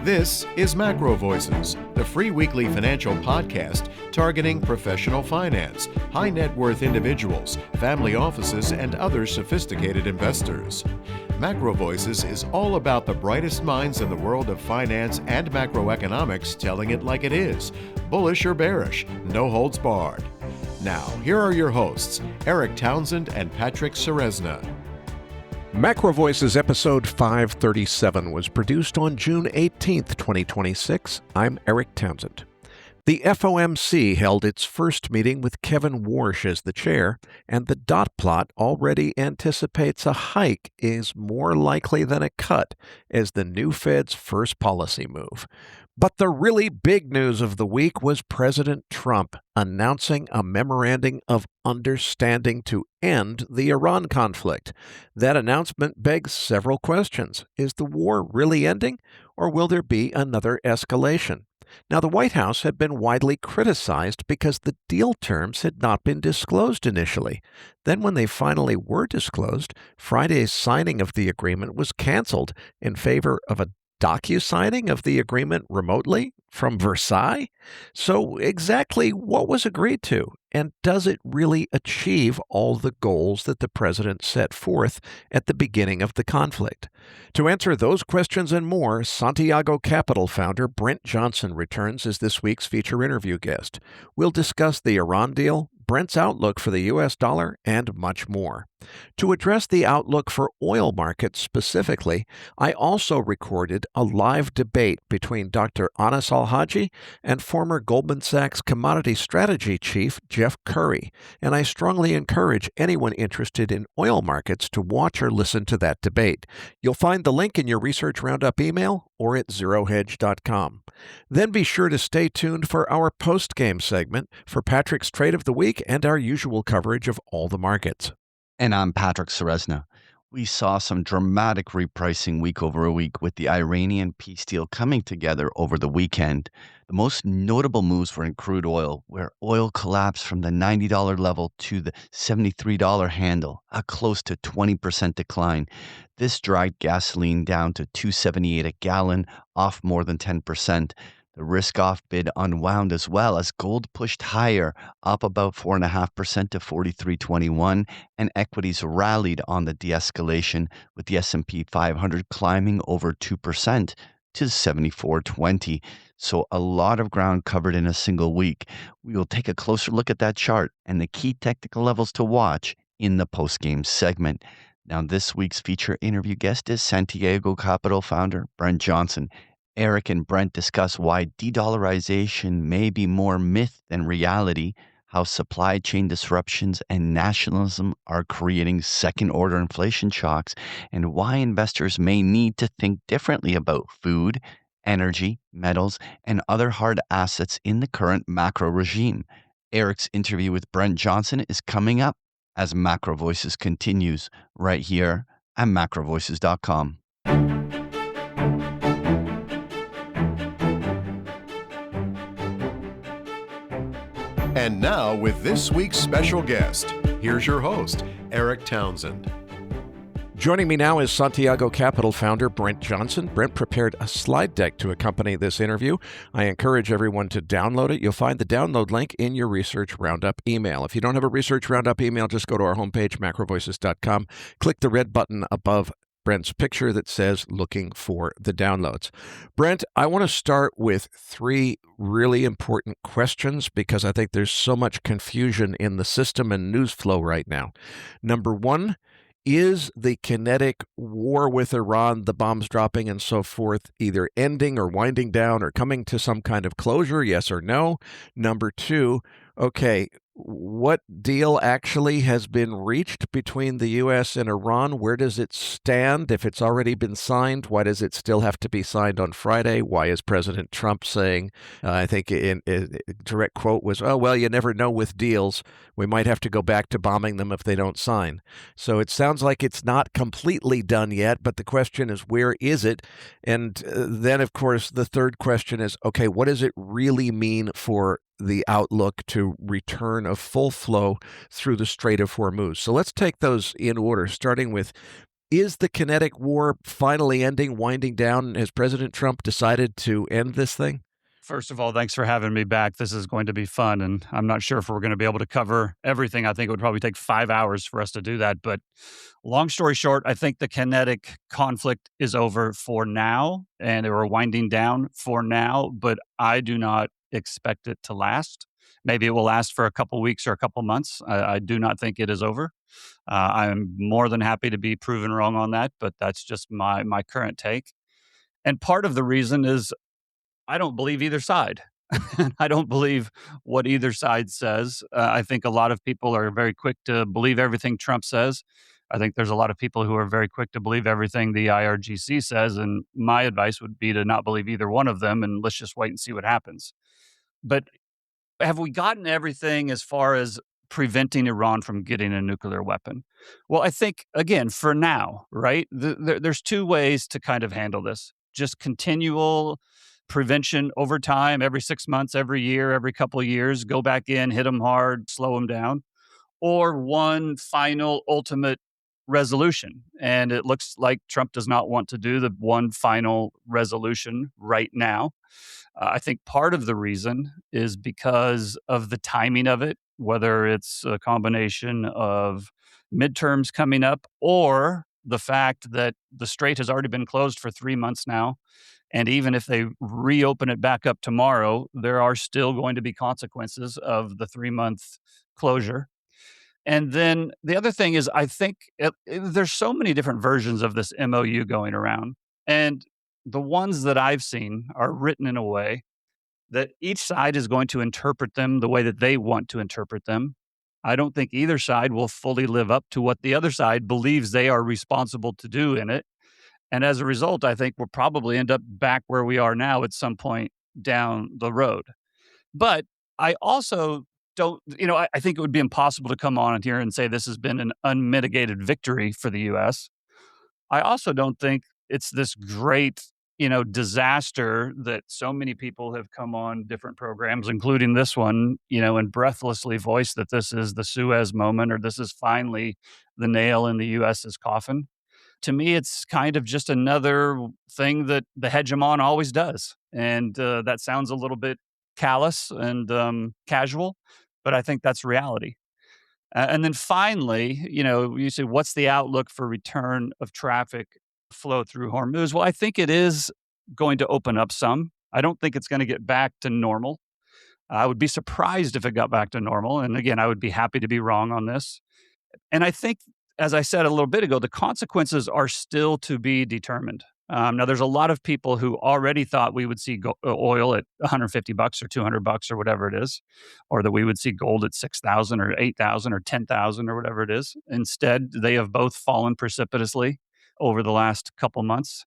This is MacroVoices, the free weekly financial podcast targeting professional finance, high net worth individuals, family offices, and other sophisticated investors. MacroVoices is all about the brightest minds in the world of finance and macroeconomics telling it like it is, bullish or bearish, no holds barred. Now, here are your hosts, Eric Townsend and Patrick Ceresna. MacroVoices episode 537 was produced on June 18th, 2026. I'm Eric Townsend. The FOMC held its first meeting with Kevin Warsh as the chair, and the dot plot already anticipates a hike is more likely than a cut as the new Fed's first policy move. But the really big news of the week was President Trump announcing a memorandum of understanding to end the Iran conflict. That announcement begs several questions. Is the war really ending, or will there be another escalation? Now, the White House had been widely criticized because the deal terms had not been disclosed initially. Then when they finally were disclosed, Friday's signing of the agreement was canceled in favor of a docu-signing of the agreement remotely from Versailles? So exactly what was agreed to? And does it really achieve all the goals that the president set forth at the beginning of the conflict? To answer those questions and more, Santiago Capital founder Brent Johnson returns as this week's feature interview guest. We'll discuss the Iran deal, Brent's outlook for the U.S. dollar, and much more. To address the outlook for oil markets specifically, I also recorded a live debate between Dr. Anas Al-Haji and former Goldman Sachs commodity strategy chief Jeff Curry, and I strongly encourage anyone interested in oil markets to watch or listen to that debate. You'll find the link in your Research Roundup email or at zerohedge.com. Then be sure to stay tuned for our post-game segment for Patrick's Trade of the Week and our usual coverage of all the markets. And I'm Patrick Ceresna. We saw some dramatic repricing week over week with the Iranian peace deal coming together over the weekend. The most notable moves were in crude oil, where oil collapsed from the $90 level to the $73 handle, a close to 20% decline. This dragged gasoline down to $2.78 a gallon, off more than 10%. The risk-off bid unwound as well as gold pushed higher, up about 4.5% to 43.21, and equities rallied on the de-escalation, with the S&P 500 climbing over 2% to 74.20. So a lot of ground covered in a single week. We will take a closer look at that chart and the key technical levels to watch in the post-game segment. Now, this week's feature interview guest is Santiago Capital founder Brent Johnson. Eric and Brent discuss why de-dollarization may be more myth than reality, how supply chain disruptions and nationalism are creating second-order inflation shocks, and why investors may need to think differently about food, energy, metals, and other hard assets in the current macro regime. Eric's interview with Brent Johnson is coming up as MacroVoices continues right here at MacroVoices.com. And now, with this week's special guest, here's your host, Eric Townsend. Joining me now is Santiago Capital founder Brent Johnson. Brent prepared a slide deck to accompany this interview. I encourage everyone to download it. You'll find the download link in your Research Roundup email. If you don't have a Research Roundup email, just go to our homepage, macrovoices.com. Click the red button above Brent's picture that says looking for the downloads. Brent, I want to start with three really important questions because I think there's so much confusion in the system and news flow right now. Number one, is the kinetic war with Iran, the bombs dropping and so forth, either ending or winding down or coming to some kind of closure, yes or no? Number two, okay, what deal actually has been reached between the U.S. and Iran? Where does it stand? If it's already been signed, why does it still have to be signed on Friday? Why is President Trump saying, I think in a direct quote was, oh, well, you never know with deals. We might have to go back to bombing them if they don't sign. So it sounds like it's not completely done yet, but the question is, where is it? And then, of course, the third question is, okay, what does it really mean for the outlook to return of full flow through the Strait of Hormuz? So let's take those in order, starting with Is the kinetic war finally ending, winding down? Has President Trump decided to end this thing? First of all, thanks for having me back. This is going to be fun, and I'm not sure if we're going to be able to cover everything. I think it would probably take 5 hours for us to do that. But long story short, I think the kinetic conflict is over for now, and we're winding down for now, but I do not expect it to last. Maybe it will last for a couple weeks or a couple months. I do not think it is over. I'm more than happy to be proven wrong on that, but that's just my current take. And part of the reason is I don't believe either side. I don't believe what either side says. I think a lot of people are very quick to believe everything Trump says. I think there's a lot of people who are very quick to believe everything the IRGC says. And my advice would be to not believe either one of them, and let's just wait and see what happens. But have we gotten everything as far as preventing Iran from getting a nuclear weapon? Well, I think, again, for now, right, there's two ways to kind of handle this. Just continual prevention over time, every 6 months, every year, every couple of years, go back in, hit them hard, slow them down, or one final ultimate resolution. And it looks like Trump does not want to do the one final resolution right now. I think part of the reason is because of the timing of it, whether it's a combination of midterms coming up or the fact that the strait has already been closed for 3 months now. And even if they reopen it back up tomorrow, there are still going to be consequences of the 3 month closure. And then the other thing is, I think there's so many different versions of this MOU going around. And the ones that I've seen are written in a way that each side is going to interpret them the way that they want to interpret them. I don't think either side will fully live up to what the other side believes they are responsible to do in it. And as a result, I think we'll probably end up back where we are now at some point down the road. But I also don't, I think it would be impossible to come on here and say this has been an unmitigated victory for the US. I also don't think it's this great, disaster that so many people have come on different programs, including this one, and breathlessly voiced that this is the Suez moment or this is finally the nail in the US's coffin. To me, it's kind of just another thing that the hegemon always does. And that sounds a little bit callous and casual, but I think that's reality. And then finally, you say, what's the outlook for return of traffic flow through Hormuz? Well, I think it is going to open up some. I don't think it's going to get back to normal. I would be surprised if it got back to normal. And again, I would be happy to be wrong on this. And I think, as I said a little bit ago, the consequences are still to be determined. Now, there's a lot of people who already thought we would see oil at $150 or $200 or whatever it is, or that we would see gold at 6,000 or 8,000 or 10,000 or whatever it is. Instead, they have both fallen precipitously over the last couple months.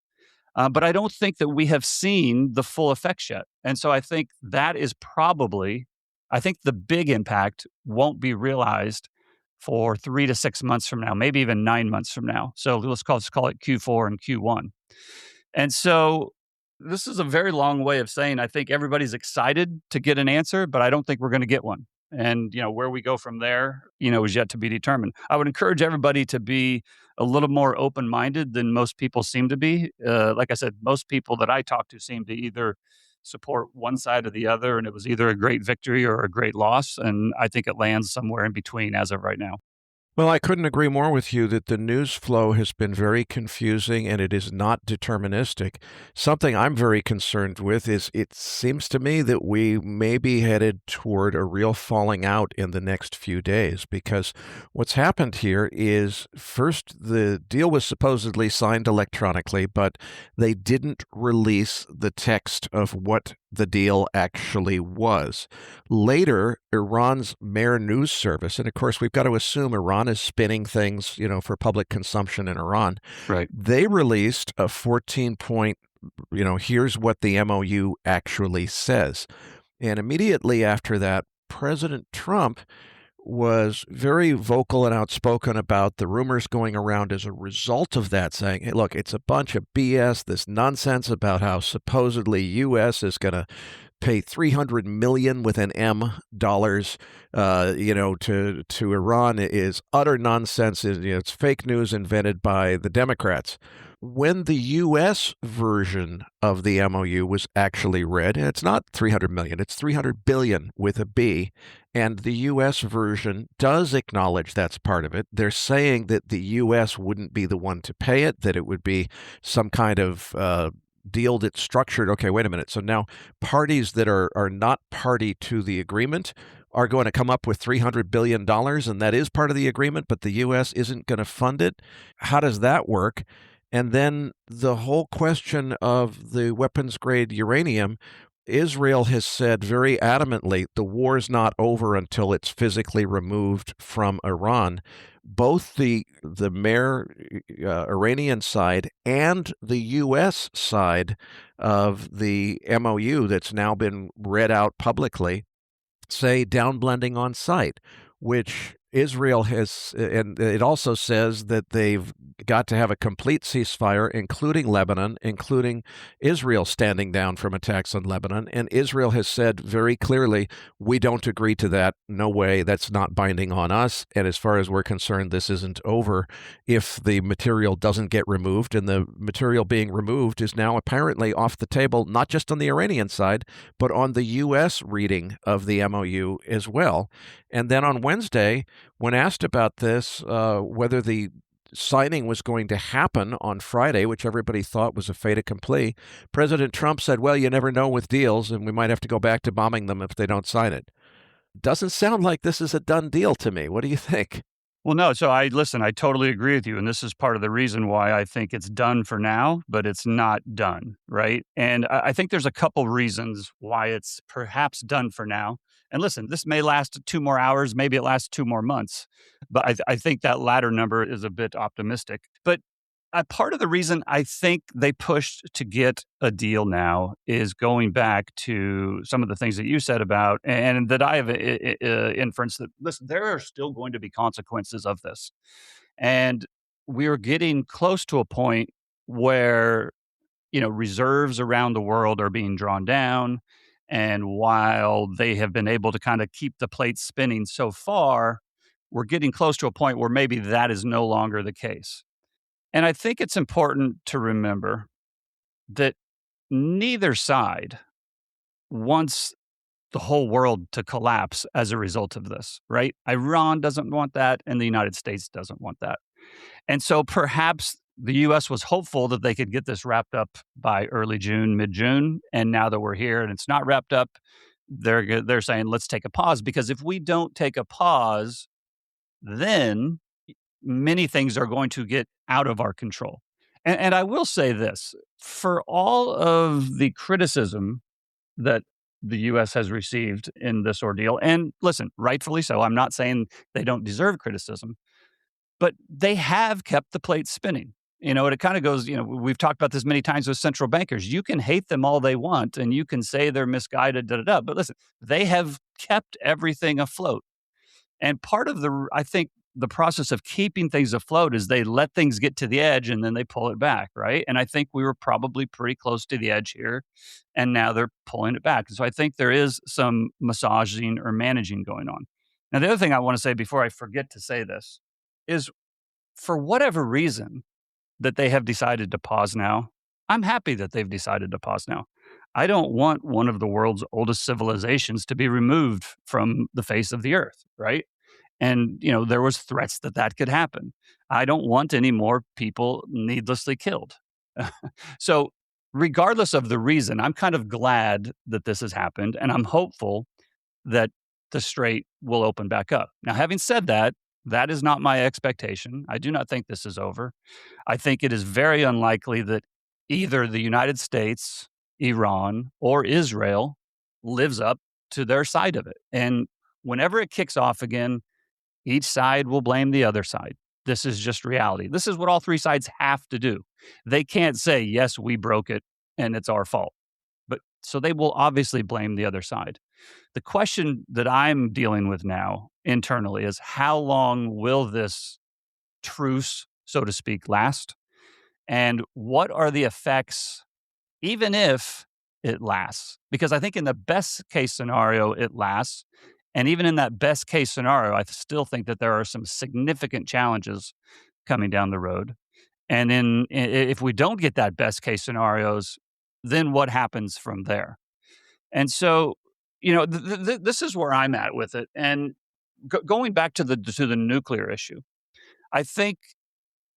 But I don't think that we have seen the full effects yet. And so I think that is I think the big impact won't be realized for 3 to 6 months from now, maybe even 9 months from now. So let's call it Q4 and Q1. And so this is a very long way of saying I think everybody's excited to get an answer, but I don't think we're going to get one. And, where we go from there, is yet to be determined. I would encourage everybody to be a little more open-minded than most people seem to be. Like I said, most people that I talk to seem to either support one side or the other, and it was either a great victory or a great loss. And I think it lands somewhere in between as of right now. Well, I couldn't agree more with you that the news flow has been very confusing and it is not deterministic. Something I'm very concerned with is it seems to me that we may be headed toward a real falling out in the next few days, because what's happened here is first the deal was supposedly signed electronically, but they didn't release the text of what the deal actually was. Later, Iran's Mehr news service, and of course we've got to assume Iran is spinning things, for public consumption in Iran. Right. They released a 14-point, here's what the MOU actually says. And immediately after that, President Trump was very vocal and outspoken about the rumors going around as a result of that, saying, hey, look, it's a bunch of BS, this nonsense about how supposedly U.S. is going to pay $300 million with an M dollars, to Iran is utter nonsense. It's fake news invented by the Democrats. When the U.S. version of the MOU was actually read, and it's not $300 million, it's $300 billion with a B, and the U.S. version does acknowledge that's part of it. They're saying that the U.S. wouldn't be the one to pay it, that it would be some kind of deal that's structured. Okay, wait a minute. So now parties that are not party to the agreement are going to come up with $300 billion, and that is part of the agreement, but the U.S. isn't going to fund it. How does that work? And then the whole question of the weapons-grade uranium, Israel has said very adamantly the war's not over until it's physically removed from Iran. Both the Iranian side and the U.S. side of the MOU that's now been read out publicly say downblending on site, which Israel has, and it also says that they've got to have a complete ceasefire, including Lebanon, including Israel standing down from attacks on Lebanon. And Israel has said very clearly, we don't agree to that. No way. That's not binding on us. And as far as we're concerned, this isn't over if the material doesn't get removed. And the material being removed is now apparently off the table, not just on the Iranian side, but on the U.S. reading of the MOU as well. And then on Wednesday, when asked about this, whether the signing was going to happen on Friday, which everybody thought was a fait accompli, President Trump said, well, you never know with deals, and we might have to go back to bombing them if they don't sign it. Doesn't sound like this is a done deal to me. What do you think? Well, no. So I totally agree with you. And this is part of the reason why I think it's done for now, but it's not done, right? And I think there's a couple reasons why it's perhaps done for now. And listen, this may last 2 more hours, maybe it lasts 2 more months, but I think that latter number is a bit optimistic. But part of the reason I think they pushed to get a deal now is going back to some of the things that you said about, and that I have inference that, listen, there are still going to be consequences of this. And we're getting close to a point where, reserves around the world are being drawn down. And while they have been able to kind of keep the plate spinning so far, we're getting close to a point where maybe that is no longer the case. And I think it's important to remember that neither side wants the whole world to collapse as a result of this, right? Iran doesn't want that, and the United States doesn't want that. And so perhaps the U.S. was hopeful that they could get this wrapped up by early June, mid-June. And now that we're here and it's not wrapped up, they're saying, let's take a pause. Because if we don't take a pause, then many things are going to get out of our control. And I will say this, for all of the criticism that the U.S. has received in this ordeal, and listen, rightfully so, I'm not saying they don't deserve criticism, but they have kept the plate spinning. And it kind of goes, we've talked about this many times with central bankers. You can hate them all they want, and you can say they're misguided, but listen, they have kept everything afloat. And part of I think the process of keeping things afloat is they let things get to the edge and then they pull it back, right? And I think we were probably pretty close to the edge here, and now they're pulling it back. So I think there is some massaging or managing going on. Now, the other thing I want to say before I forget to say this is, for whatever reason that they have decided to pause now, I'm happy that they've decided to pause now. I don't want one of the world's oldest civilizations to be removed from the face of the earth, right? And, there was threats that could happen. I don't want any more people needlessly killed. So regardless of the reason, I'm kind of glad that this has happened, and I'm hopeful that the strait will open back up. Now, having said that, that is not my expectation. I do not think this is over. I think it is very unlikely that either the United States, Iran, or Israel lives up to their side of it. And whenever it kicks off again, each side will blame the other side. This is just reality. This is what all three sides have to do. They can't say, yes, we broke it and it's our fault. But so they will obviously blame the other side. The question that I'm dealing with now internally is, how long will this truce, so to speak, last? And what are the effects, even if it lasts. Because I think in the best case scenario, it lasts. And even in that best case scenario, I still think that there are some significant challenges coming down the road. And then if we don't get that best case scenarios, then what happens from there? And so, this is where I'm at with it. And going back to the nuclear issue, I think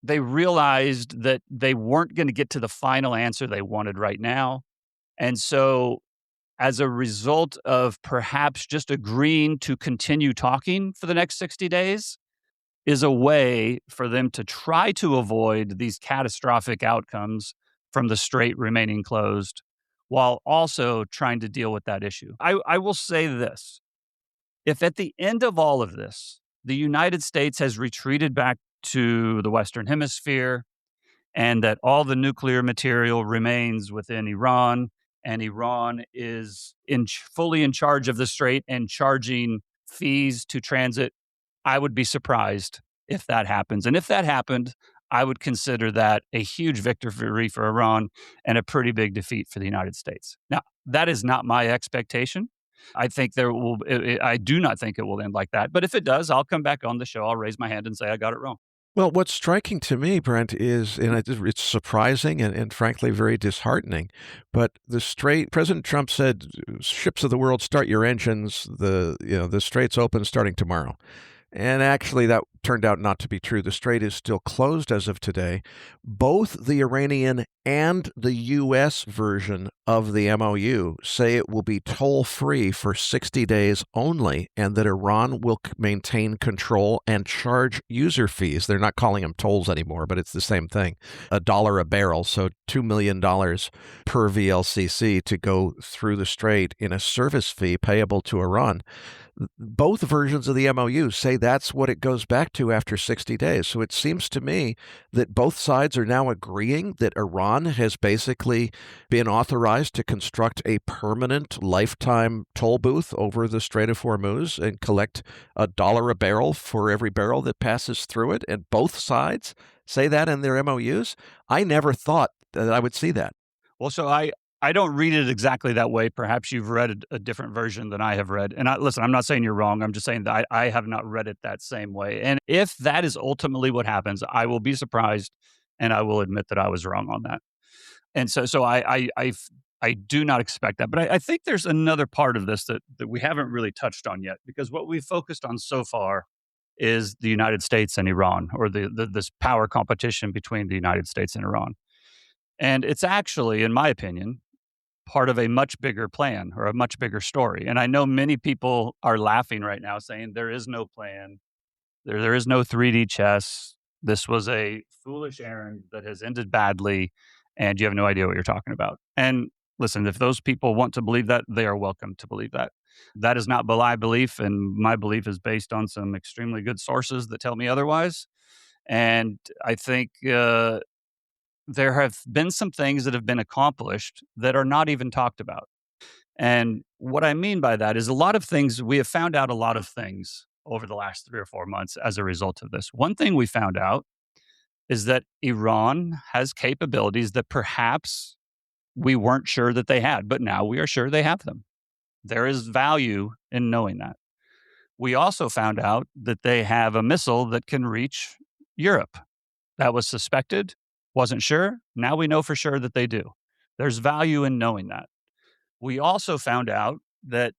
they realized that they weren't going to get to the final answer they wanted right now. And so, as a result of perhaps just agreeing to continue talking for the next 60 days, is a way for them to try to avoid these catastrophic outcomes from the strait remaining closed while also trying to deal with that issue. I will say this. If at the end of all of this, the United States has retreated back to the Western Hemisphere and that all the nuclear material remains within Iran, and Iran is fully in charge of the strait and charging fees to transit, I would be surprised if that happens. And if that happened, I would consider that a huge victory for Iran and a pretty big defeat for the United States. Now, that is not my expectation. I think I do not think it will end like that. But if it does, I'll come back on the show. I'll raise my hand and say I got it wrong. Well, what's striking to me, Brent, is, and it's surprising and frankly very disheartening, but the strait, President Trump said, ships of the world, start your engines, the strait's open starting tomorrow. And actually, that turned out not to be true. The strait is still closed as of today. Both the Iranian and the U.S. version of the MOU say it will be toll-free for 60 days only, and that Iran will maintain control and charge user fees. They're not calling them tolls anymore, but it's the same thing. $1 a barrel, so $2 million per VLCC to go through the strait in a service fee payable to Iran. Both versions of the MOU say that's what it goes back to after 60 days. So it seems to me that both sides are now agreeing that Iran has basically been authorized to construct a permanent lifetime toll booth over the Strait of Hormuz and collect $1 a barrel for every barrel that passes through it. And both sides say that in their MOUs. I never thought that I would see that. Well, so I don't read it exactly that way. Perhaps you've read a different version than I have read. And listen, I'm not saying you're wrong. I'm just saying that I have not read it that same way. And if that is ultimately what happens, I will be surprised and I will admit that I was wrong on that. And so I do not expect that. But I think there's another part of this that we haven't really touched on yet, because what we've focused on so far is the United States and Iran, or this power competition between the United States and Iran. And it's actually, in my opinion, part of a much bigger plan or a much bigger story. And I know many people are laughing right now saying there is no plan. There is no 3D chess. This was a foolish errand that has ended badly, and you have no idea what you're talking about. And listen, if those people want to believe that, they are welcome to believe that. That is not my belief, and my belief is based on some extremely good sources that tell me otherwise. And I think there have been some things that have been accomplished that are not even talked about. And what I mean by that is we have found out a lot of things over the last 3 or 4 months as a result of this. One thing we found out is that Iran has capabilities that perhaps we weren't sure that they had, but now we are sure they have them. There is value in knowing that. We also found out that they have a missile that can reach Europe. That was suspected. Wasn't sure. Now we know for sure that they do. There's value in knowing that. We also found out that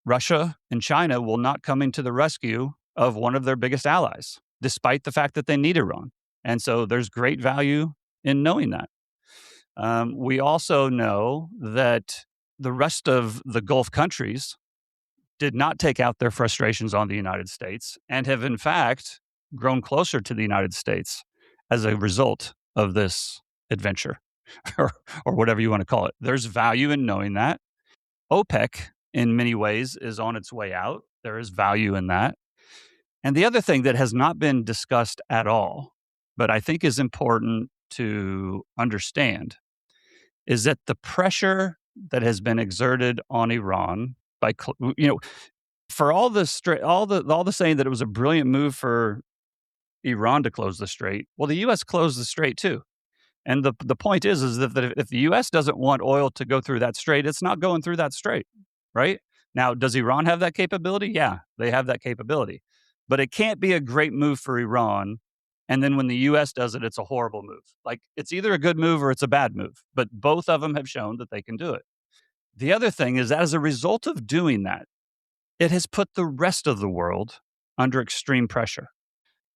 Russia and China will not come into the rescue of one of their biggest allies, despite the fact that they need Iran. And so there's great value in knowing that. We also know that the rest of the Gulf countries did not take out their frustrations on the United States and have, in fact, grown closer to the United States as a result of this adventure or whatever you want to call it. There's value in knowing that. OPEC, in many ways, is on its way out. There is value in that. And the other thing that has not been discussed at all, but I think is important to understand, is that the pressure that has been exerted on Iran by, for all the saying that it was a brilliant move for Iran to close the strait. Well, the U.S. closed the strait too. And the point is that if the U.S. doesn't want oil to go through that strait, it's not going through that strait, right? Now, does Iran have that capability? Yeah, they have that capability. But it can't be a great move for Iran. And then when the U.S. does it, it's a horrible move. Like, it's either a good move or it's a bad move. But both of them have shown that they can do it. The other thing is, as a result of doing that, it has put the rest of the world under extreme pressure.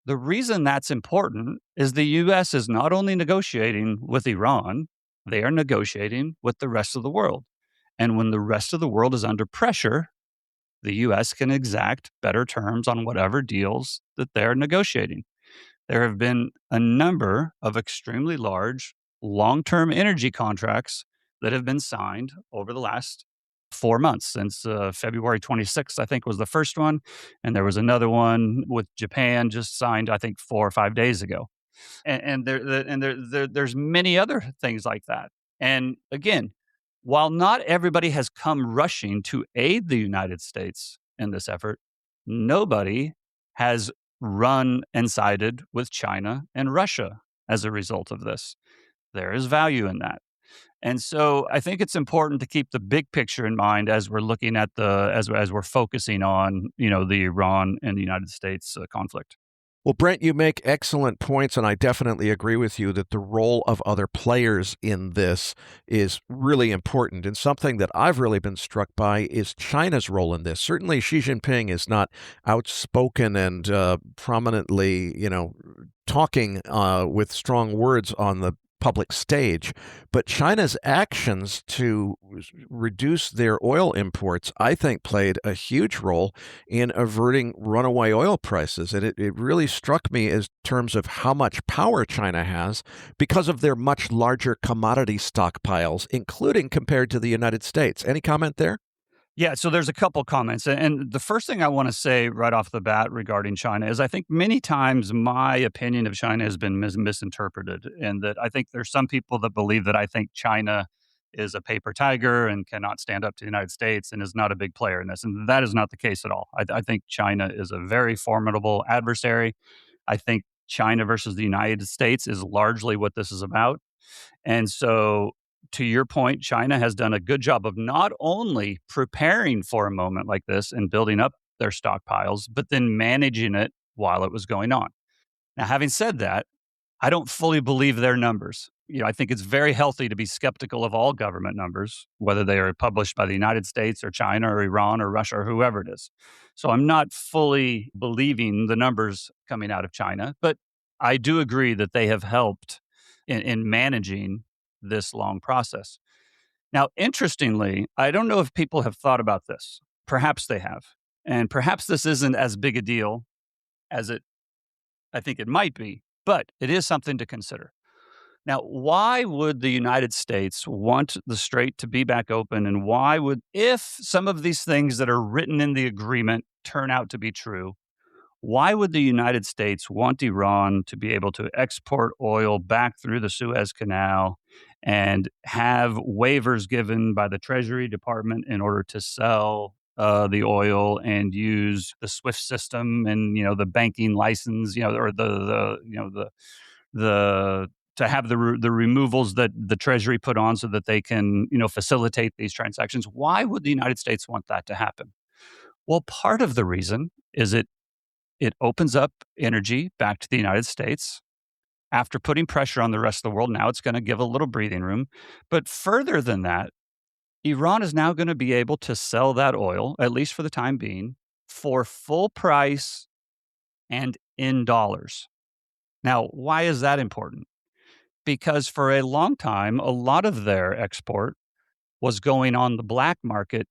The reason that's important is the U.S. is not only negotiating with Iran, they are negotiating with the rest of the world. And when the rest of the world is under pressure, the U.S. can exact better terms on whatever deals that they're negotiating. There have been a number of extremely large long-term energy contracts that have been signed over the last 4 months, since February 26th, I think, was the first one. And there was another one with Japan just signed, I think, 4 or 5 days ago. There's many other things like that. And again, while not everybody has come rushing to aid the United States in this effort, nobody has run and sided with China and Russia as a result of this. There is value in that. And so I think it's important to keep the big picture in mind as we're looking at as we're focusing on, the Iran and the United States conflict. Well, Brent, you make excellent points, and I definitely agree with you that the role of other players in this is really important. And something that I've really been struck by is China's role in this. Certainly, Xi Jinping is not outspoken and prominently, talking with strong words on the public stage, but China's actions to reduce their oil imports, I think, played a huge role in averting runaway oil prices. And it really struck me as terms of how much power China has because of their much larger commodity stockpiles, including compared to the United States. Any comment there? Yeah, so there's a couple comments. And the first thing I want to say right off the bat regarding China is I think many times my opinion of China has been misinterpreted. And that I think there's some people that believe that I think China is a paper tiger and cannot stand up to the United States and is not a big player in this. And that is not the case at all. I think China is a very formidable adversary. I think China versus the United States is largely what this is about. And so, to your point, China has done a good job of not only preparing for a moment like this and building up their stockpiles, but then managing it while it was going on. Now, having said that, I don't fully believe their numbers. I think it's very healthy to be skeptical of all government numbers, whether they are published by the United States or China or Iran or Russia or whoever it is. So I'm not fully believing the numbers coming out of China, but I do agree that they have helped in managing this long process. Now, interestingly, I don't know if people have thought about this. Perhaps they have. And perhaps this isn't as big a deal as I think it might be, but it is something to consider. Now, why would the United States want the strait to be back open? And if some of these things that are written in the agreement turn out to be true, why would the United States want Iran to be able to export oil back through the Suez Canal and have waivers given by the Treasury Department in order to sell the oil and use the SWIFT system and the banking license, or the to have the removals that the Treasury put on so that they can facilitate these transactions? Why would the United States want that to happen? Well, part of the reason is it opens up energy back to the United States. After putting pressure on the rest of the world, now it's going to give a little breathing room. But further than that, Iran is now going to be able to sell that oil, at least for the time being, for full price and in dollars. Now, why is that important? Because for a long time, a lot of their export was going on the black market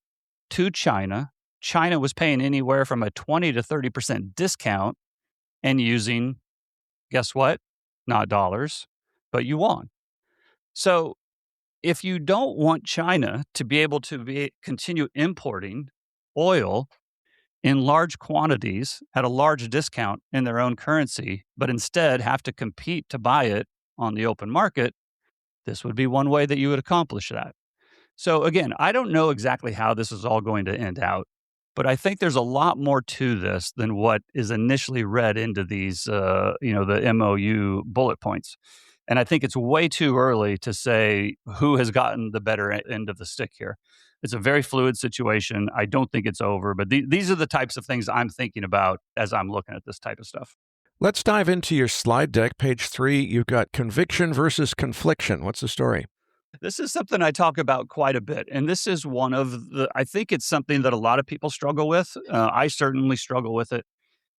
to China. China was paying anywhere from a 20 to 30% discount and using, guess what? Not dollars, but yuan. So if you don't want China to be able to continue importing oil in large quantities at a large discount in their own currency, but instead have to compete to buy it on the open market, this would be one way that you would accomplish that. So again, I don't know exactly how this is all going to end out, but I think there's a lot more to this than what is initially read into these, the MOU bullet points. And I think it's way too early to say who has gotten the better end of the stick here. It's a very fluid situation. I don't think it's over, but these are the types of things I'm thinking about as I'm looking at this type of stuff. Let's dive into your slide deck, page 3. You've got conviction versus confliction. What's the story? This is something I talk about quite a bit. And this is I think it's something that a lot of people struggle with. I certainly struggle with it.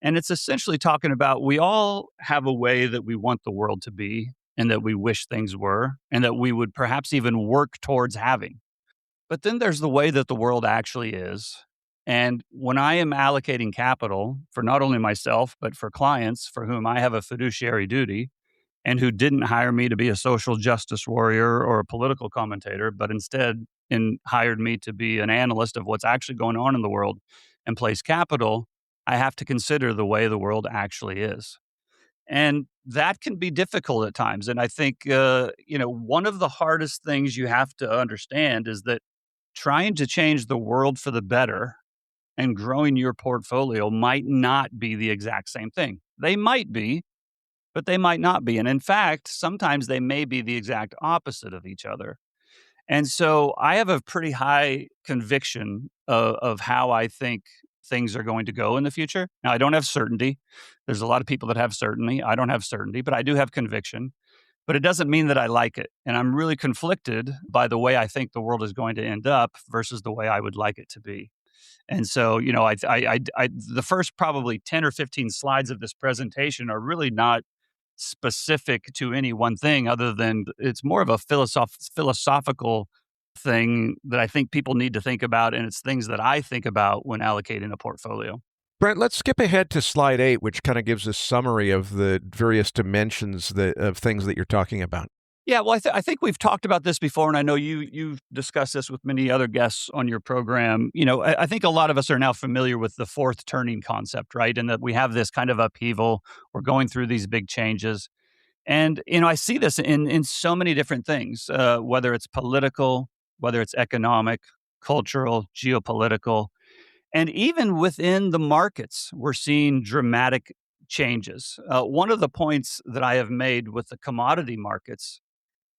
And it's essentially talking about we all have a way that we want the world to be and that we wish things were and that we would perhaps even work towards having. But then there's the way that the world actually is. And when I am allocating capital for not only myself, but for clients for whom I have a fiduciary duty and who didn't hire me to be a social justice warrior or a political commentator, but instead hired me to be an analyst of what's actually going on in the world and place capital, I have to consider the way the world actually is. And that can be difficult at times. And I think, one of the hardest things you have to understand is that trying to change the world for the better and growing your portfolio might not be the exact same thing. They might be, but they might not be. And in fact, sometimes they may be the exact opposite of each other. And so I have a pretty high conviction of how I think things are going to go in the future. Now, I don't have certainty. There's a lot of people that have certainty. I don't have certainty, but I do have conviction. But it doesn't mean that I like it. And I'm really conflicted by the way I think the world is going to end up versus the way I would like it to be. And so, the first probably 10 or 15 slides of this presentation are really not specific to any one thing other than it's more of a philosophical thing that I think people need to think about. And it's things that I think about when allocating a portfolio. Brent, let's skip ahead to slide 8, which kind of gives a summary of the various dimensions of things that you're talking about. Yeah, well, I think we've talked about this before, and I know you've discussed this with many other guests on your program. I think a lot of us are now familiar with the fourth turning concept, right? And that we have this kind of upheaval. We're going through these big changes. And, I see this in so many different things, whether it's political, whether it's economic, cultural, geopolitical, and even within the markets, we're seeing dramatic changes. One of the points that I have made with the commodity markets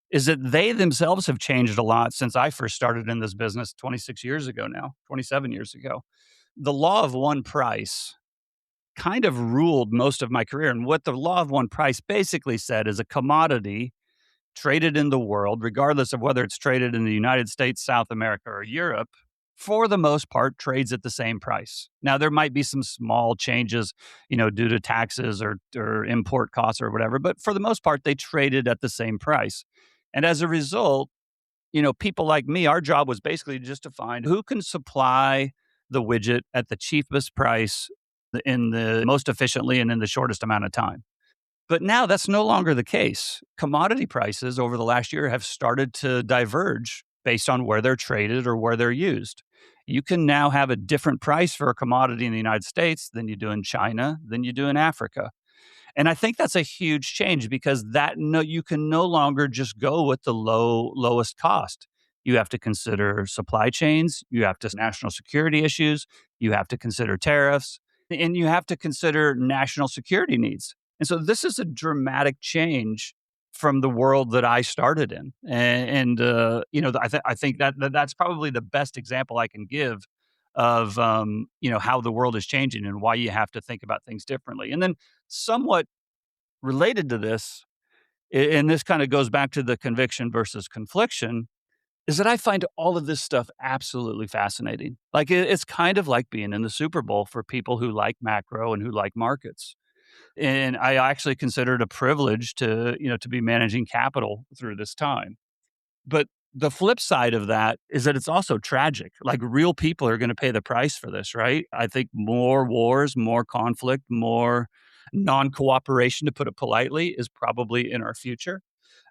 is that they themselves have changed a lot since I first started in this business 26 years ago now, 27 years ago. The law of one price kind of ruled most of my career. And what the law of one price basically said is a commodity traded in the world, regardless of whether it's traded in the United States, South America, or Europe, for the most part, trades at the same price. Now, there might be some small changes, due to taxes or import costs or whatever, but for the most part, they traded at the same price. And as a result, people like me, our job was basically just to find who can supply the widget at the cheapest price in the most efficiently and in the shortest amount of time. But now that's no longer the case. Commodity prices over the last year have started to diverge based on where they're traded or where they're used. You can now have a different price for a commodity in the United States than you do in China, than you do in Africa. And I think that's a huge change because you can no longer just go with the lowest cost. You have to consider supply chains, you have to national security issues, you have to consider tariffs, and you have to consider national security needs. And so this is a dramatic change from the world that I started in. I think that's probably the best example I can give of how the world is changing and why you have to think about things differently. And then somewhat related to this, and this kind of goes back to the conviction versus confliction, is that I find all of this stuff absolutely fascinating. Like it's kind of like being in the Super Bowl for people who like macro and who like markets. And I actually consider it a privilege to be managing capital through this time. But the flip side of that is that it's also tragic. Like real people are going to pay the price for this, right? I think more wars, more conflict, more non-cooperation, to put it politely, is probably in our future.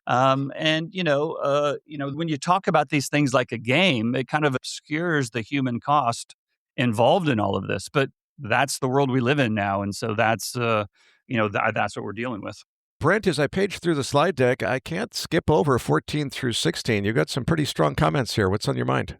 When you talk about these things like a game, it kind of obscures the human cost involved in all of this. But that's the world we live in now, and so that's what we're dealing with. Brent, as I page through the slide deck, I can't skip over 14 through 16. You've got some pretty strong comments here. What's on your mind?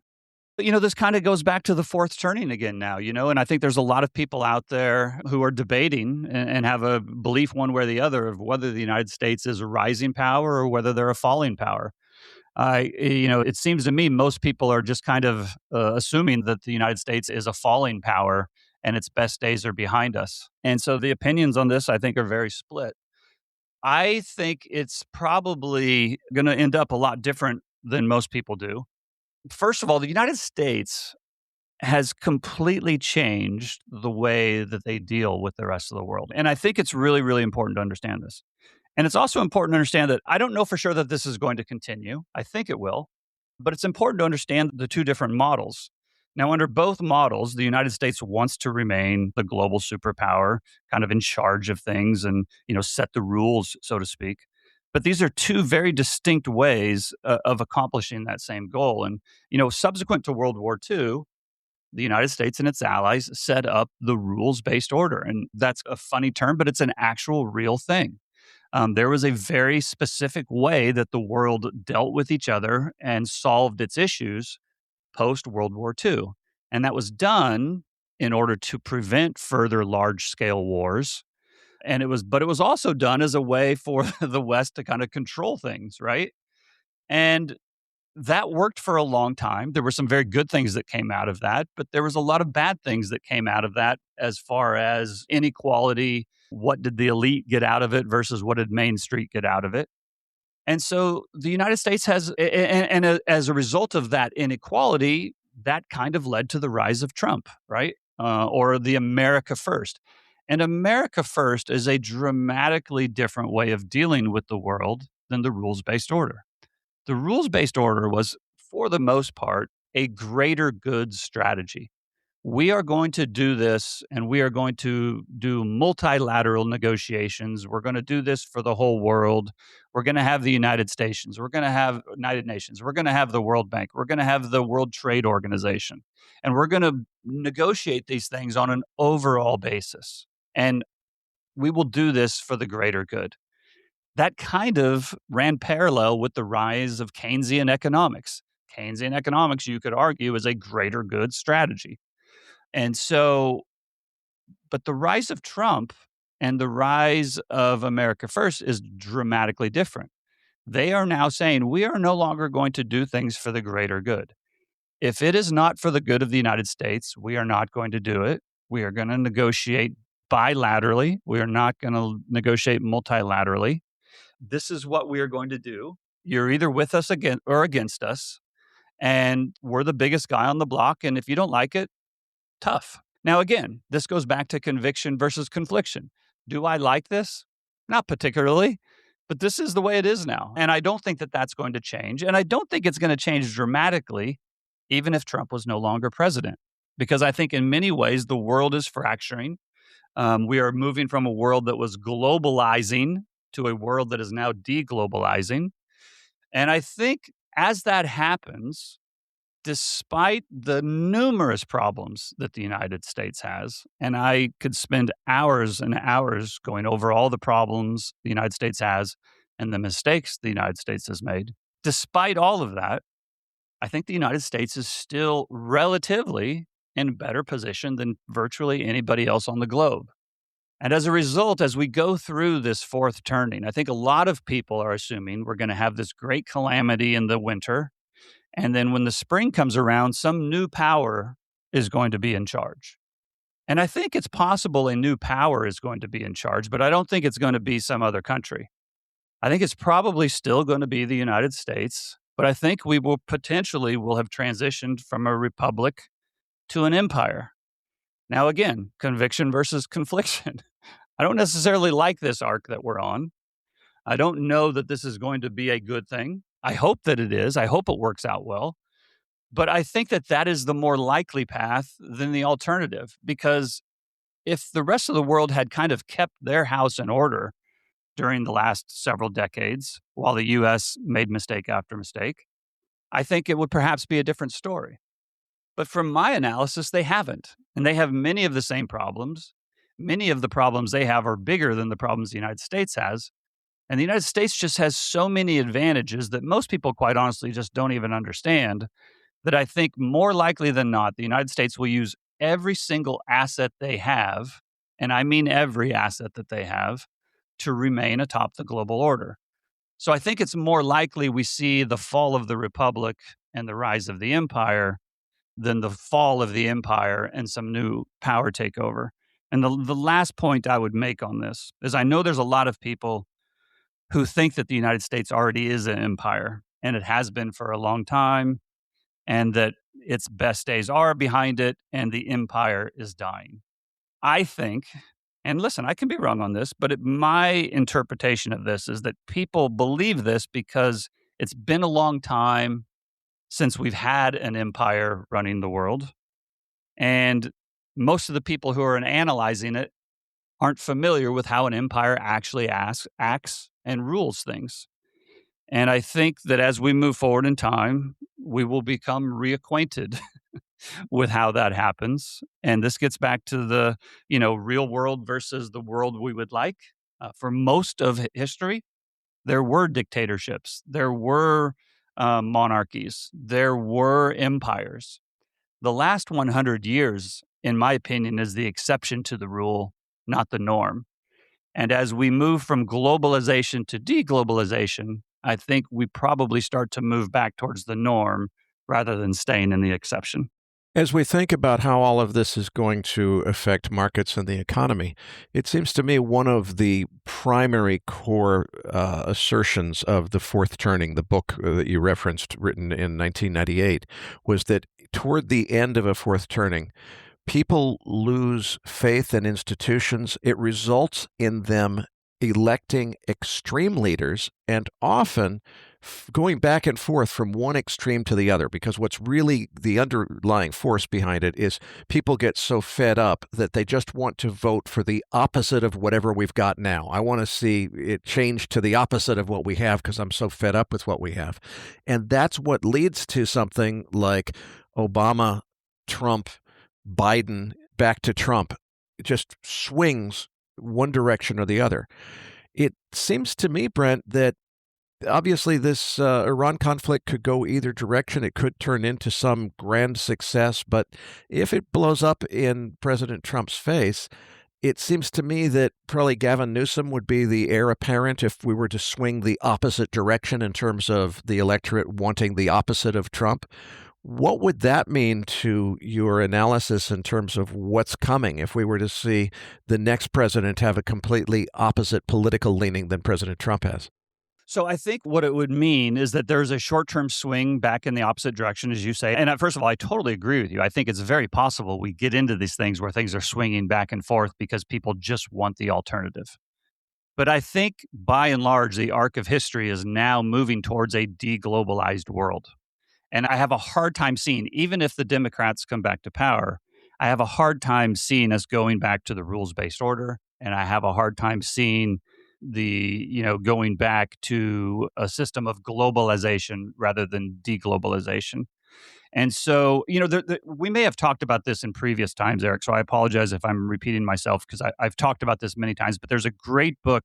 This kind of goes back to the fourth turning again now, and I think there's a lot of people out there who are debating and have a belief one way or the other of whether the United States is a rising power or whether they're a falling power. It seems to me most people are just kind of assuming that the United States is a falling power and its best days are behind us. And so the opinions on this, I think, are very split. I think it's probably going to end up a lot different than most people do. First of all, the United States has completely changed the way that they deal with the rest of the world. And I think it's really, really important to understand this. And it's also important to understand that I don't know for sure that this is going to continue. I think it will, but it's important to understand the two different models. Now, under both models, the United States wants to remain the global superpower, kind of in charge of things and, set the rules, so to speak. But these are two very distinct ways of accomplishing that same goal. And, subsequent to World War II, the United States and its allies set up the rules based order. And that's a funny term, but it's an actual real thing. There was a very specific way that the world dealt with each other and solved its issues post World War II. And that was done in order to prevent further large scale wars. But it was also done as a way for the West to kind of control things, right? And that worked for a long time. There were some very good things that came out of that, but there was a lot of bad things that came out of that as far as inequality. What did the elite get out of it versus what did Main Street get out of it? And so the United States has, as a result of that inequality, that kind of led to the rise of Trump, right? Or the America First. And America First is a dramatically different way of dealing with the world than the rules based order. The rules based order was, for the most part, a greater good strategy. We are going to do this and we are going to do multilateral negotiations. We're going to do this for the whole world. We're going to have the United Nations. We're going to have United Nations. We're going to have the World Bank. We're going to have the World Trade Organization. And we're going to negotiate these things on an overall basis. And we will do this for the greater good. That kind of ran parallel with the rise of Keynesian economics. Keynesian economics, you could argue, is a greater good strategy. And so, but the rise of Trump and the rise of America First is dramatically different. They are now saying we are no longer going to do things for the greater good. If it is not for the good of the United States, we are not going to do it. We are going to negotiate bilaterally. We are not going to negotiate multilaterally. This is what we are going to do. You're either with us again or against us. And we're the biggest guy on the block. And if you don't like it, tough. Now, again, this goes back to conviction versus confliction. Do I like this? Not particularly, but this is the way it is now. And I don't think that that's going to change. And I don't think it's going to change dramatically, even if Trump was no longer president, because I think in many ways the world is fracturing. We are moving from a world that was globalizing to a world that is now deglobalizing. And I think as that happens, despite the numerous problems that the United States has, and I could spend hours and hours going over all the problems the United States has and the mistakes the United States has made, despite all of that, I think the United States is still relatively in better position than virtually anybody else on the globe. And as a result, as we go through this fourth turning, I think a lot of people are assuming we're going to have this great calamity in the winter. And then when the spring comes around, some new power is going to be in charge. And I think it's possible a new power is going to be in charge, but I don't think it's going to be some other country. I think it's probably still going to be the United States, but I think we will have transitioned from a republic to an empire. Now, again, conviction versus confliction. I don't necessarily like this arc that we're on. I don't know that this is going to be a good thing. I hope that it is. I hope it works out well. But I think that that is the more likely path than the alternative, because if the rest of the world had kind of kept their house in order during the last several decades while the U.S. made mistake after mistake, I think it would perhaps be a different story. But from my analysis, they haven't. And they have many of the same problems. Many of the problems they have are bigger than the problems the United States has. And the United States just has so many advantages that most people, quite honestly, just don't even understand, that I think more likely than not, the United States will use every single asset they have, and I mean every asset that they have, to remain atop the global order. So I think it's more likely we see the fall of the republic and the rise of the empire than the fall of the empire and some new power takeover. And the last point I would make on this is I know there's a lot of people who think that the United States already is an empire and it has been for a long time, and that its best days are behind it and the empire is dying. I think, and listen, I can be wrong on this, but my interpretation of this is that people believe this because it's been a long time since we've had an empire running the world. And most of the people who are analyzing it aren't familiar with how an empire actually acts and rules things. And I think that as we move forward in time, we will become reacquainted with how that happens. And this gets back to the, real world versus the world we would like. For most of history, there were dictatorships, there were monarchies, there were empires. The last 100 years, in my opinion, is the exception to the rule, not the norm. And as we move from globalization to deglobalization, I think we probably start to move back towards the norm rather than staying in the exception. As we think about how all of this is going to affect markets and the economy, it seems to me one of the primary core assertions of The Fourth Turning, the book that you referenced, written in 1998, was that toward the end of A Fourth Turning, people lose faith in institutions. It results in them electing extreme leaders and often going back and forth from one extreme to the other, because what's really the underlying force behind it is people get so fed up that they just want to vote for the opposite of whatever we've got now. I want to see it change to the opposite of what we have because I'm so fed up with what we have. And that's what leads to something like Obama, Trump, Biden, back to Trump. It just swings one direction or the other. It seems to me, Brent, that obviously this Iran conflict could go either direction. It could turn into some grand success, but if it blows up in President Trump's face, it seems to me that probably Gavin Newsom would be the heir apparent if we were to swing the opposite direction in terms of the electorate wanting the opposite of Trump. What would that mean to your analysis in terms of what's coming if we were to see the next president have a completely opposite political leaning than President Trump has? So I think what it would mean is that there's a short-term swing back in the opposite direction, as you say. And first of all, I totally agree with you. I think it's very possible we get into these things where things are swinging back and forth because people just want the alternative. But I think by and large, the arc of history is now moving towards a deglobalized world. And I have a hard time seeing, even if the Democrats come back to power, I have a hard time seeing us going back to the rules-based order. And I have a hard time seeing going back to a system of globalization rather than deglobalization. And so, we may have talked about this in previous times, Eric. So I apologize if I'm repeating myself because I've talked about this many times. But there's a great book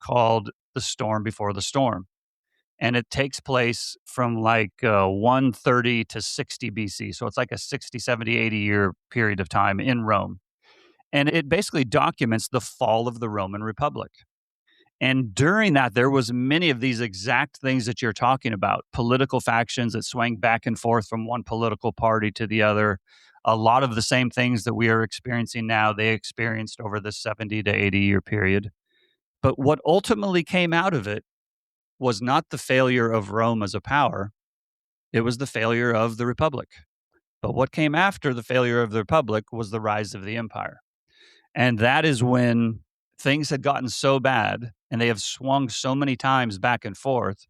called The Storm Before the Storm. And it takes place from like 130 to 60 BC. So it's like a 60, 70, 80-year period of time in Rome. And it basically documents the fall of the Roman Republic. And during that, there was many of these exact things that you're talking about, political factions that swang back and forth from one political party to the other. A lot of the same things that we are experiencing now, they experienced over the 70 to 80-year period. But what ultimately came out of it was not the failure of Rome as a power, it was the failure of the Republic. But what came after the failure of the Republic was the rise of the empire. And that is when things had gotten so bad and they have swung so many times back and forth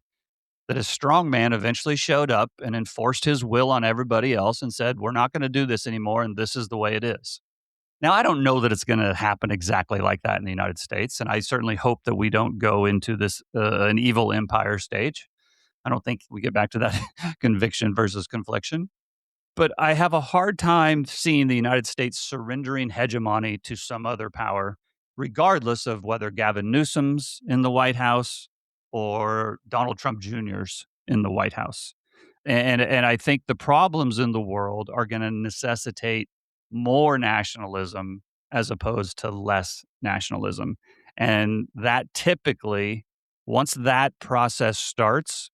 that a strong man eventually showed up and enforced his will on everybody else and said, we're not going to do this anymore, and this is the way it is. Now, I don't know that it's going to happen exactly like that in the United States, and I certainly hope that we don't go into this an evil empire stage. I don't think we get back to that conviction versus confliction. But I have a hard time seeing the United States surrendering hegemony to some other power, regardless of whether Gavin Newsom's in the White House or Donald Trump Jr.'s in the White House. And I think the problems in the world are going to necessitate more nationalism as opposed to less nationalism. And that typically, once that process starts,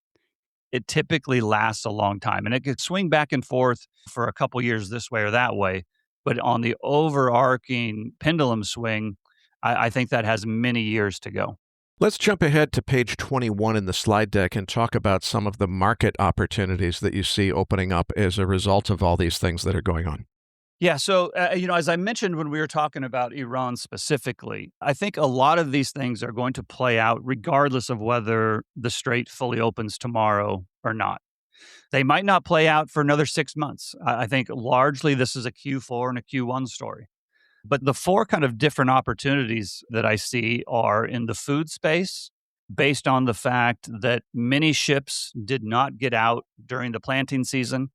it typically lasts a long time. And it could swing back and forth for a couple years this way or that way. But on the overarching pendulum swing, I think that has many years to go. Let's jump ahead to page 21 in the slide deck and talk about some of the market opportunities that you see opening up as a result of all these things that are going on. Yeah. So, as I mentioned when we were talking about Iran specifically, I think a lot of these things are going to play out regardless of whether the strait fully opens tomorrow or not. They might not play out for another 6 months. I think largely this is a Q4 and a Q1 story. But the four kind of different opportunities that I see are in the food space, based on the fact that many ships did not get out during the planting season.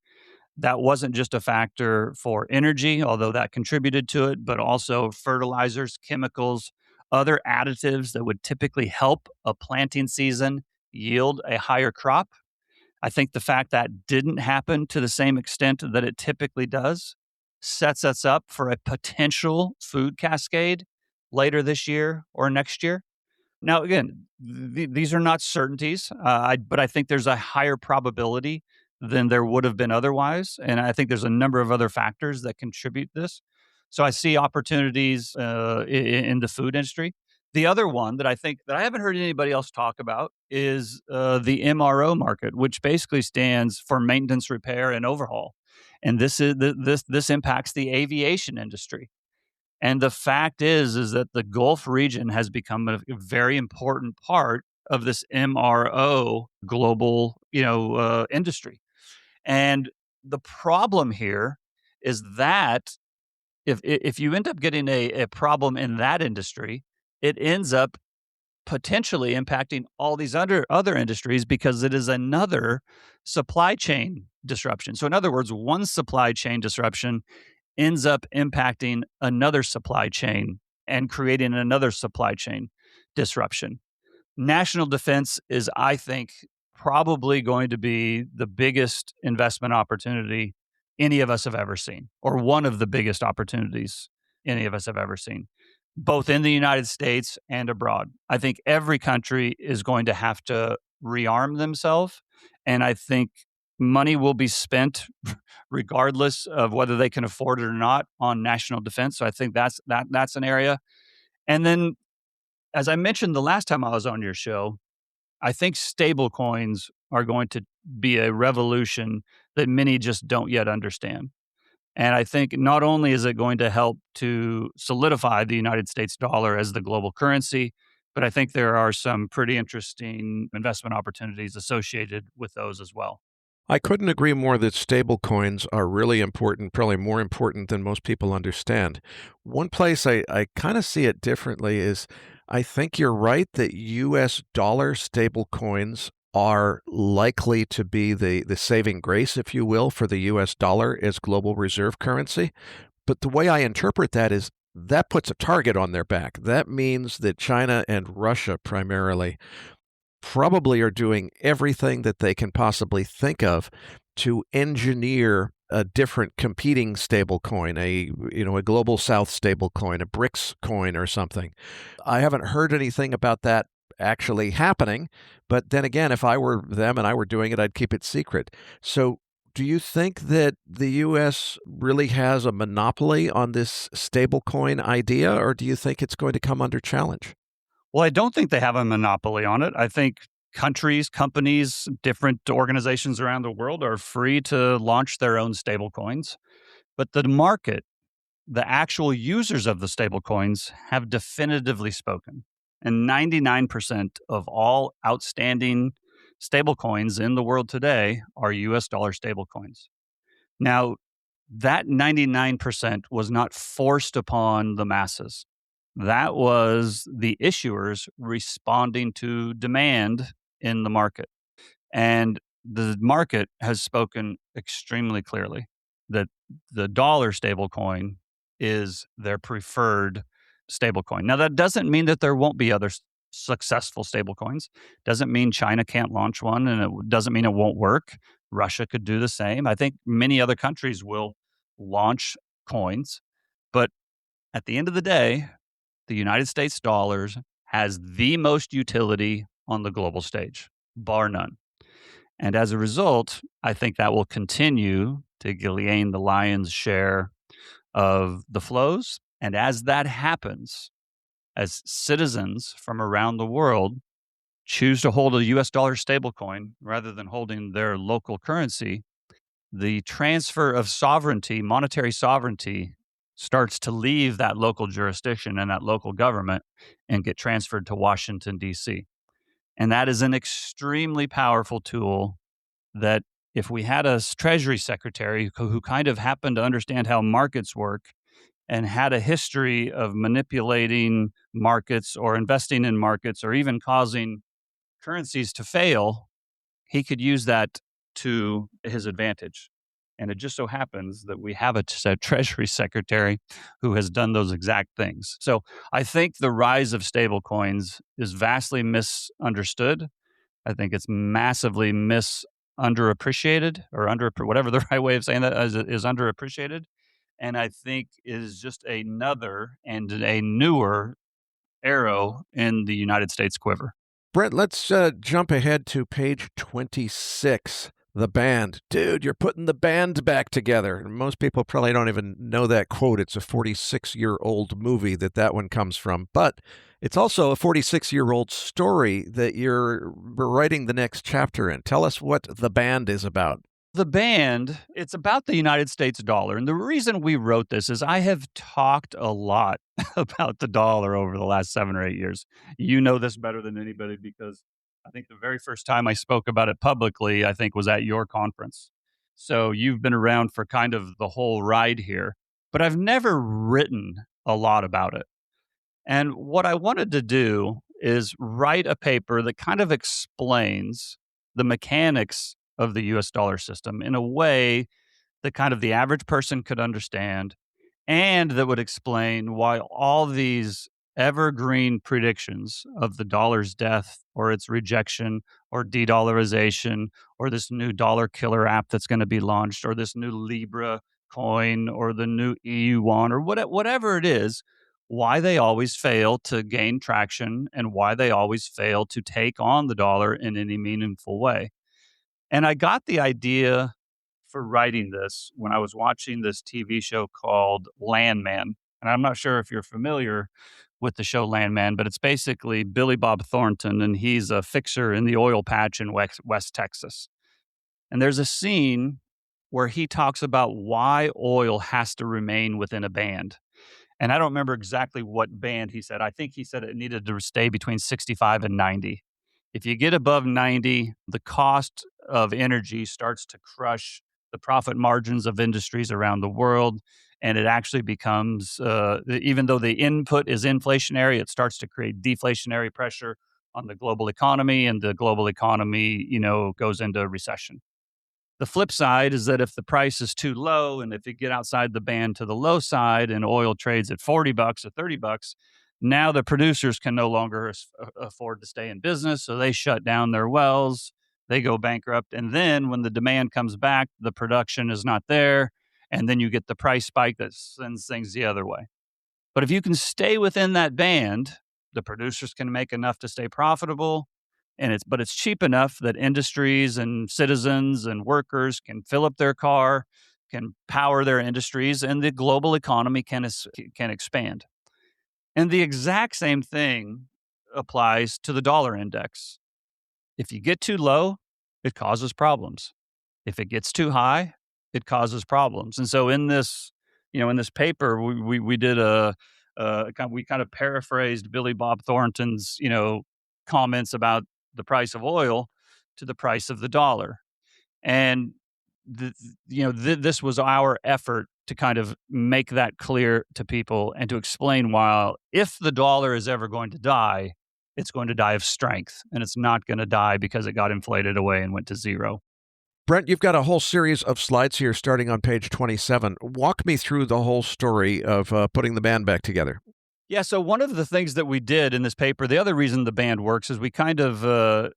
That wasn't just a factor for energy, although that contributed to it, but also fertilizers, chemicals, other additives that would typically help a planting season yield a higher crop. I think the fact that didn't happen to the same extent that it typically does sets us up for a potential food cascade later this year or next year. Now, again, these are not certainties, but I think there's a higher probability than there would have been otherwise. And I think there's a number of other factors that contribute this. So I see opportunities in the food industry. The other one that I think that I haven't heard anybody else talk about is the MRO market, which basically stands for maintenance, repair, and overhaul. And this impacts the aviation industry. And the fact is that the Gulf region has become a very important part of this MRO global, industry. And the problem here is that if you end up getting a problem in that industry, it ends up potentially impacting all these other industries because it is another supply chain disruption. So in other words, one supply chain disruption ends up impacting another supply chain and creating another supply chain disruption. National defense is, I think, probably going to be the biggest investment opportunity any of us have ever seen, or one of the biggest opportunities any of us have ever seen, both in the United States and abroad. I think every country is going to have to rearm themselves. And I think money will be spent regardless of whether they can afford it or not on national defense. So I think that's an area. And then, as I mentioned the last time I was on your show, I think stable coins are going to be a revolution that many just don't yet understand. And I think not only is it going to help to solidify the United States dollar as the global currency, but I think there are some pretty interesting investment opportunities associated with those as well. I couldn't agree more that stable coins are really important, probably more important than most people understand. One place I kind of see it differently is I think you're right that US dollar stable coins are likely to be the saving grace, if you will, for the US dollar as global reserve currency. But the way I interpret that is that puts a target on their back. That means that China and Russia primarily probably are doing everything that they can possibly think of to engineer a different competing stable coin, a global south stable coin, a BRICS coin or something. I haven't heard anything about that actually happening, but then again, if I were them and I were doing it, I'd keep it secret. So do you think that the U.S. really has a monopoly on this stablecoin idea, or do you think it's going to come under challenge? Well, I don't think they have a monopoly on it. I think countries, companies, different organizations around the world are free to launch their own stablecoins. But the market, the actual users of the stablecoins, have definitively spoken. And 99% of all outstanding stablecoins in the world today are US dollar stablecoins. Now, that 99% was not forced upon the masses. That was the issuers responding to demand in the market. And the market has spoken extremely clearly that the dollar stablecoin is their preferred stablecoin. Now, that doesn't mean that there won't be other successful stablecoins. Doesn't mean China can't launch one, and it doesn't mean it won't work. Russia could do the same. I think many other countries will launch coins. But at the end of the day, the United States dollars has the most utility on the global stage, bar none. And as a result, I think that will continue to gain the lion's share of the flows. And as that happens, as citizens from around the world choose to hold a US dollar stablecoin rather than holding their local currency, the transfer of sovereignty, monetary sovereignty, starts to leave that local jurisdiction and that local government and get transferred to Washington, D.C. And that is an extremely powerful tool that if we had a Treasury Secretary who kind of happened to understand how markets work and had a history of manipulating markets or investing in markets or even causing currencies to fail, he could use that to his advantage. And it just so happens that we have a Treasury Secretary who has done those exact things. So I think the rise of stablecoins is vastly misunderstood. I think it's massively underappreciated, or whatever the right way of saying that is underappreciated. And I think is just another and a newer arrow in the United States quiver. Brent, let's jump ahead to page 26. The band. Dude, you're putting the band back together. Most people probably don't even know that quote. It's a 46-year-old movie that one comes from. But it's also a 46-year-old story that you're writing the next chapter in. Tell us what the band is about. The band, it's about the United States dollar. And the reason we wrote this is I have talked a lot about the dollar over the last 7 or 8 years. You know this better than anybody because I think the very first time I spoke about it publicly, I think was at your conference. So you've been around for kind of the whole ride here, but I've never written a lot about it. And what I wanted to do is write a paper that kind of explains the mechanics of the US dollar system in a way that kind of the average person could understand, and that would explain why all these evergreen predictions of the dollar's death or its rejection or de-dollarization or this new dollar killer app that's going to be launched or this new Libra coin or the new EU yuan or whatever it is, why they always fail to gain traction and why they always fail to take on the dollar in any meaningful way. And I got the idea for writing this when I was watching this TV show called Landman. And I'm not sure if you're familiar with the show Landman, but it's basically Billy Bob Thornton, and he's a fixer in the oil patch in West Texas. And there's a scene where he talks about why oil has to remain within a band. And I don't remember exactly what band he said. I think he said it needed to stay between 65 and 90. If you get above 90, the cost of energy starts to crush the profit margins of industries around the world. And it actually becomes, even though the input is inflationary, it starts to create deflationary pressure on the global economy, and the global economy, goes into recession. The flip side is that if the price is too low, and if you get outside the band to the low side and oil trades at $40 or $30, now the producers can no longer afford to stay in business. So they shut down their wells, they go bankrupt. And then when the demand comes back, the production is not there. And then you get the price spike that sends things the other way. But if you can stay within that band, the producers can make enough to stay profitable. But it's cheap enough that industries and citizens and workers can fill up their car, can power their industries, and the global economy can expand. And the exact same thing applies to the dollar index. If you get too low, it causes problems. If it gets too high, it causes problems. And so in this paper, we did we kind of paraphrased Billy Bob Thornton's, comments about the price of oil to the price of the dollar. And this was our effort to kind of make that clear to people and to explain why, if the dollar is ever going to die, it's going to die of strength, and it's not going to die because it got inflated away and went to zero. Brent, you've got a whole series of slides here starting on page 27. Walk me through the whole story of putting the band back together. Yeah, so one of the things that we did in this paper, the other reason the band works is we kind of,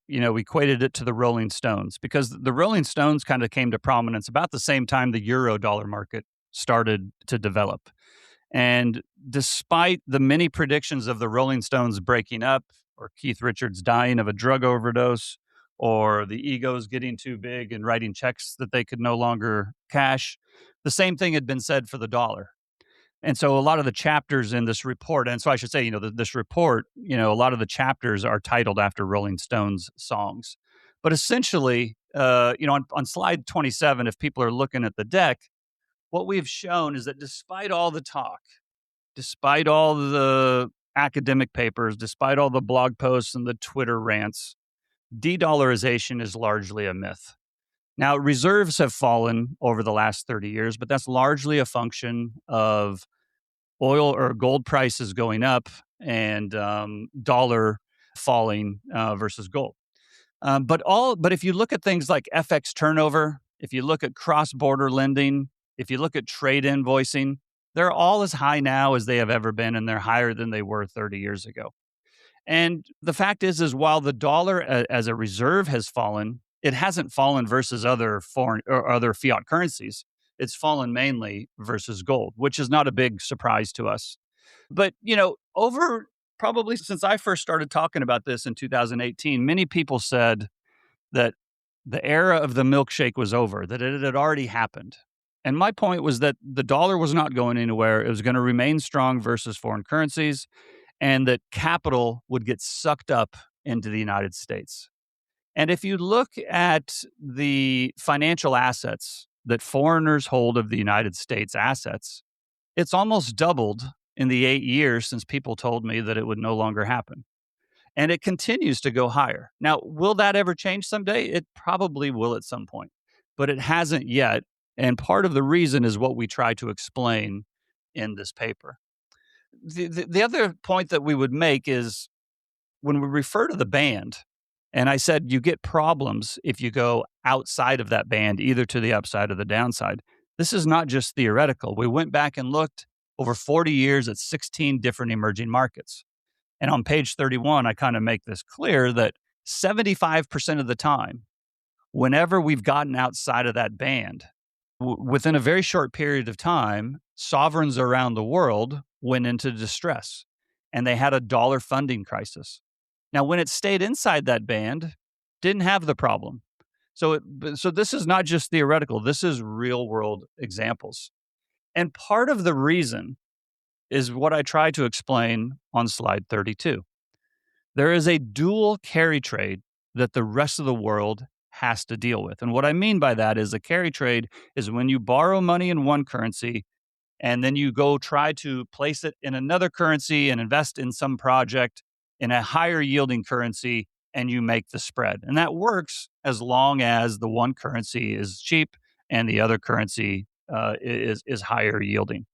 we equated it to the Rolling Stones because the Rolling Stones kind of came to prominence about the same time the euro dollar market started to develop. And despite the many predictions of the Rolling Stones breaking up, or Keith Richards dying of a drug overdose, or the egos getting too big and writing checks that they could no longer cash, the same thing had been said for the dollar. And so a lot of the chapters in this report, and so I should say, this report, a lot of the chapters are titled after Rolling Stones songs. But essentially, on slide 27, if people are looking at the deck, what we've shown is that despite all the talk, despite all the academic papers, despite all the blog posts and the Twitter rants, de-dollarization is largely a myth. Now, reserves have fallen over the last 30 years, but that's largely a function of oil or gold prices going up and dollar falling versus gold. But if you look at things like FX turnover, if you look at cross-border lending, if you look at trade invoicing, they're all as high now as they have ever been, and they're higher than they were 30 years ago. And the fact is while the dollar as a reserve has fallen, it hasn't fallen versus other foreign or other fiat currencies. It's fallen mainly versus gold, which is not a big surprise to us. But, over probably since I first started talking about this in 2018, many people said that the era of the milkshake was over, that it had already happened. And my point was that the dollar was not going anywhere. It was going to remain strong versus foreign currencies, and that capital would get sucked up into the United States. And if you look at the financial assets that foreigners hold of the United States assets, it's almost doubled in the 8 years since people told me that it would no longer happen. And it continues to go higher. Now, will that ever change someday? It probably will at some point, but it hasn't yet. And part of the reason is what we try to explain in this paper. The other point that we would make is when we refer to the band, and I said you get problems if you go outside of that band, either to the upside or the downside. This is not just theoretical. We went back and looked over 40 years at 16 different emerging markets. And on page 31, I kind of make this clear that 75% of the time, whenever we've gotten outside of that band, within a very short period of time, sovereigns around the world went into distress and they had a dollar funding crisis. Now, when it stayed inside that band, didn't have the problem. So this is not just theoretical. This is real world examples. And part of the reason is what I try to explain on slide 32. There is a dual carry trade that the rest of the world has to deal with. And what I mean by that is a carry trade is when you borrow money in one currency and then you go try to place it in another currency and invest in some project in a higher yielding currency, and you make the spread. And that works as long as the one currency is cheap and the other currency is higher yielding.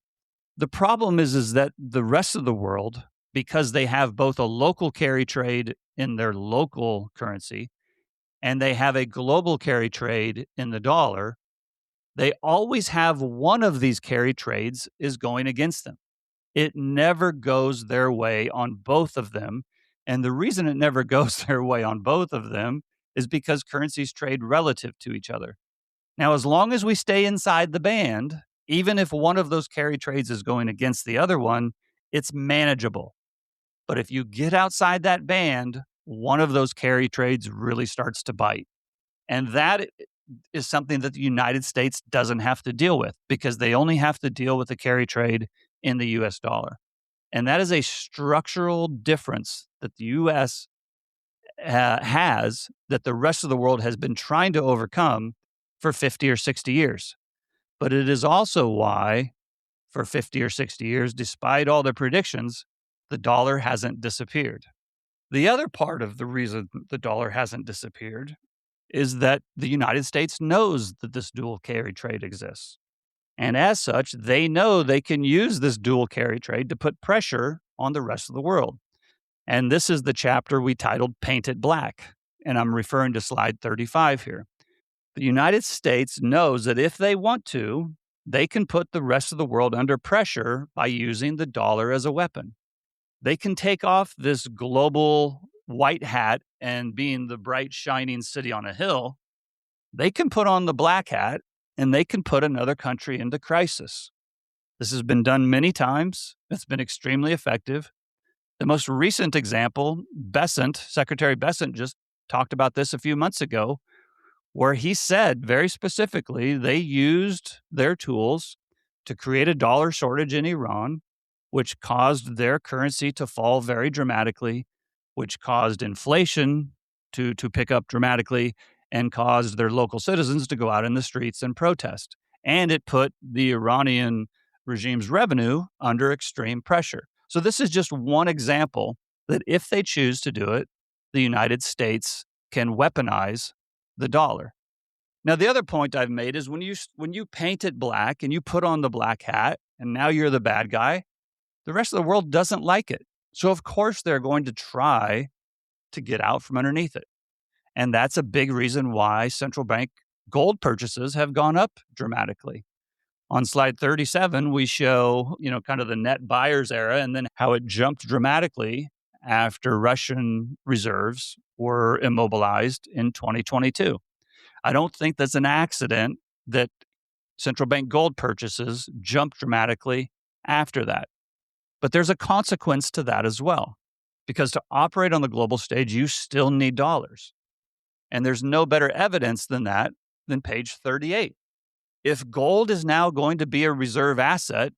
The problem is that the rest of the world, because they have both a local carry trade in their local currency and they have a global carry trade in the dollar, they always have one of these carry trades is going against them. It never goes their way on both of them. And the reason it never goes their way on both of them is because currencies trade relative to each other. Now, as long as we stay inside the band, even if one of those carry trades is going against the other one, it's manageable. But if you get outside that band, one of those carry trades really starts to bite. And that is something that the United States doesn't have to deal with because they only have to deal with the carry trade in the US dollar. And that is a structural difference that the US has that the rest of the world has been trying to overcome for 50 or 60 years. But it is also why, for 50 or 60 years, despite all the predictions, the dollar hasn't disappeared. The other part of the reason the dollar hasn't disappeared is that the United States knows that this dual carry trade exists. And as such, they know they can use this dual carry trade to put pressure on the rest of the world. And this is the chapter we titled Paint It Black. And I'm referring to slide 35 here. The United States knows that if they want to, they can put the rest of the world under pressure by using the dollar as a weapon. They can take off this global white hat and being the bright, shining city on a hill. They can put on the black hat and they can put another country into crisis. This has been done many times. It's been extremely effective. The most recent example, Secretary Bessent just talked about this a few months ago, where he said very specifically they used their tools to create a dollar shortage in Iran, which caused their currency to fall very dramatically, which caused inflation to pick up dramatically, and caused their local citizens to go out in the streets and protest. And it put the Iranian regime's revenue under extreme pressure. So this is just one example that if they choose to do it, the United States can weaponize the dollar. Now, the other point I've made is when you paint it black and you put on the black hat and now you're the bad guy, the rest of the world doesn't like it. So of course they're going to try to get out from underneath it. And that's a big reason why central bank gold purchases have gone up dramatically. On slide 37, we show, kind of the net buyers era and then how it jumped dramatically after Russian reserves were immobilized in 2022. I don't think that's an accident that central bank gold purchases jumped dramatically after that. But there's a consequence to that as well, because to operate on the global stage, you still need dollars. And there's no better evidence than that than page 38. If gold is now going to be a reserve asset,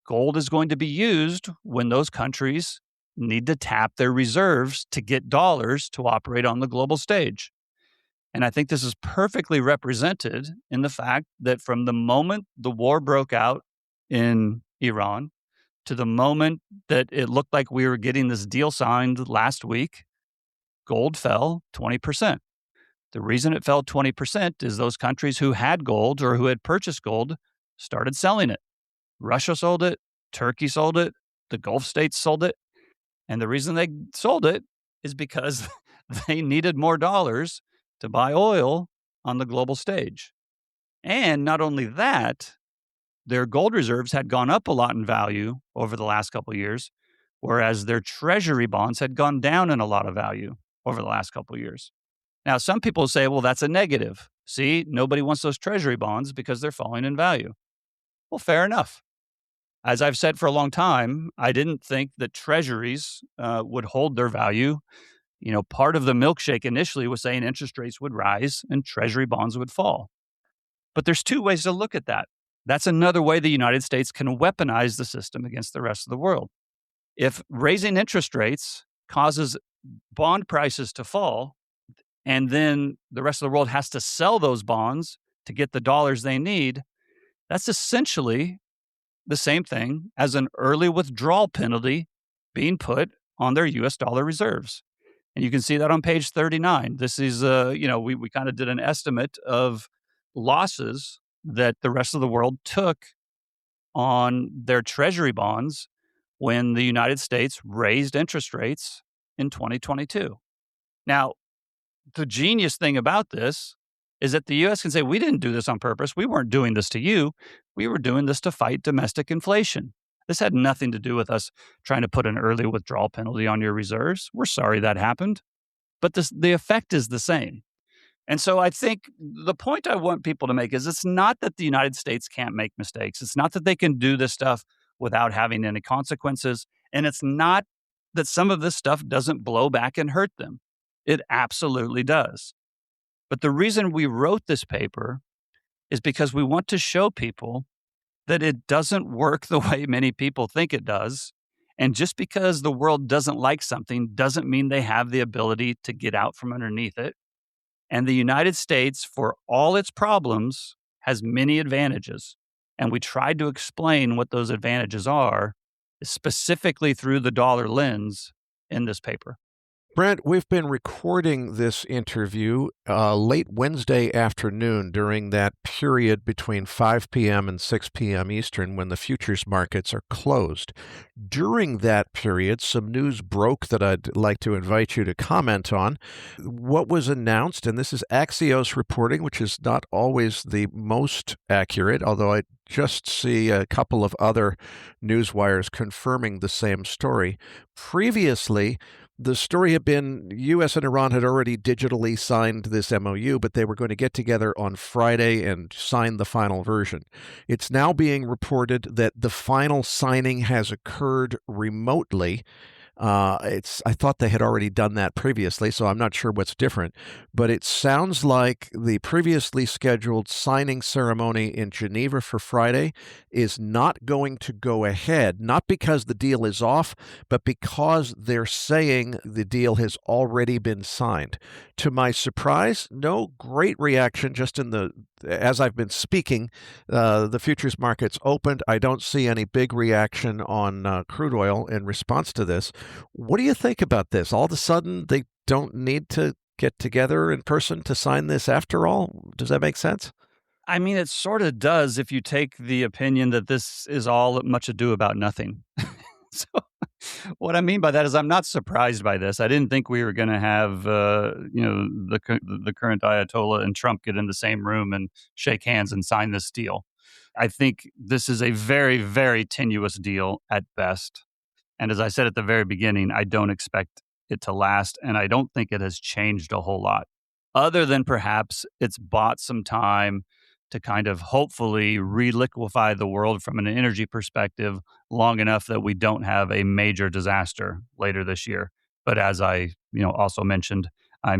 gold is going to be used when those countries need to tap their reserves to get dollars to operate on the global stage. And I think this is perfectly represented in the fact that from the moment the war broke out in Iran to the moment that it looked like we were getting this deal signed last week, gold fell 20%. The reason it fell 20% is those countries who had gold or who had purchased gold started selling it. Russia sold it, Turkey sold it, the Gulf states sold it. And the reason they sold it is because they needed more dollars to buy oil on the global stage. And not only that, their gold reserves had gone up a lot in value over the last couple of years, whereas their treasury bonds had gone down in a lot of value over the last couple of years. Now, some people say, well, that's a negative. See, nobody wants those treasury bonds because they're falling in value. Well, fair enough. As I've said for a long time, I didn't think that treasuries would hold their value. Part of the milkshake initially was saying interest rates would rise and treasury bonds would fall. But there's two ways to look at that. That's another way the United States can weaponize the system against the rest of the world. If raising interest rates causes bond prices to fall, and then the rest of the world has to sell those bonds to get the dollars they need, that's essentially the same thing as an early withdrawal penalty being put on their US dollar reserves. And you can see that on page 39. This is, we kind of did an estimate of losses that the rest of the world took on their treasury bonds when the United States raised interest rates in 2022. Now, the genius thing about this is that the U.S. can say, we didn't do this on purpose. We weren't doing this to you. We were doing this to fight domestic inflation. This had nothing to do with us trying to put an early withdrawal penalty on your reserves. We're sorry that happened. But the effect is the same. And so I think the point I want people to make is it's not that the United States can't make mistakes. It's not that they can do this stuff without having any consequences. And it's not that some of this stuff doesn't blow back and hurt them. It absolutely does. But the reason we wrote this paper is because we want to show people that it doesn't work the way many people think it does. And just because the world doesn't like something doesn't mean they have the ability to get out from underneath it. And the United States, for all its problems, has many advantages. And we tried to explain what those advantages are, specifically through the dollar lens in this paper. Brent, we've been recording this interview late Wednesday afternoon during that period between 5 p.m. and 6 p.m. Eastern when the futures markets are closed. During that period, some news broke that I'd like to invite you to comment on. What was announced, and this is Axios reporting, which is not always the most accurate, although I just see a couple of other news wires confirming the same story. Previously, the story had been U.S. and Iran had already digitally signed this MOU, but they were going to get together on Friday and sign the final version. It's now being reported that the final signing has occurred remotely. I thought they had already done that previously, so I'm not sure what's different. But it sounds like the previously scheduled signing ceremony in Geneva for Friday is not going to go ahead, not because the deal is off, but because they're saying the deal has already been signed. To my surprise, no great reaction just as I've been speaking, the futures markets opened. I don't see any big reaction on crude oil in response to this. What do you think about this? All of a sudden, they don't need to get together in person to sign this after all? Does that make sense? I mean, it sort of does if you take the opinion that this is all much ado about nothing. So what I mean by that is I'm not surprised by this. I didn't think we were going to have, the current Ayatollah and Trump get in the same room and shake hands and sign this deal. I think this is a very, very tenuous deal at best. And as I said at the very beginning, I don't expect it to last, and I don't think it has changed a whole lot, other than perhaps it's bought some time to kind of hopefully reliquefy the world from an energy perspective long enough that we don't have a major disaster later this year. But as I also mentioned, I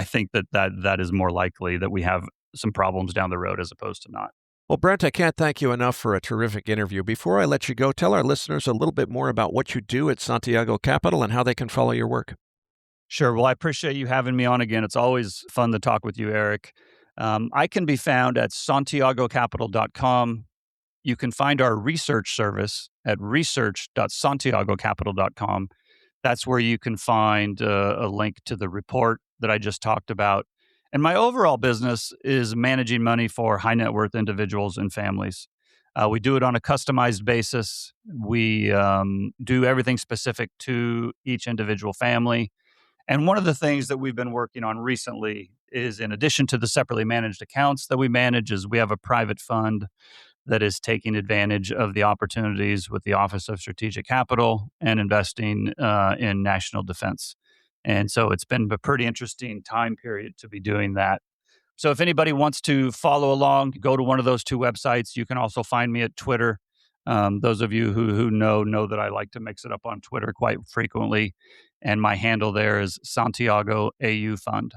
think that is more likely that we have some problems down the road as opposed to not. Well, Brent, I can't thank you enough for a terrific interview. Before I let you go, tell our listeners a little bit more about what you do at Santiago Capital and how they can follow your work. Sure. Well, I appreciate you having me on again. It's always fun to talk with you, Eric. I can be found at santiagocapital.com. You can find our research service at research.santiagocapital.com. That's where you can find a link to the report that I just talked about. And my overall business is managing money for high net worth individuals and families. We do it on a customized basis. We do everything specific to each individual family. And one of the things that we've been working on recently is, in addition to the separately managed accounts that we manage, is we have a private fund that is taking advantage of the opportunities with the Office of Strategic Capital and investing in national defense. And so it's been a pretty interesting time period to be doing that. So if anybody wants to follow along, go to one of those two websites. You can also find me at Twitter. Those of you who know that I like to mix it up on Twitter quite frequently. And my handle there is Santiago AU Fund.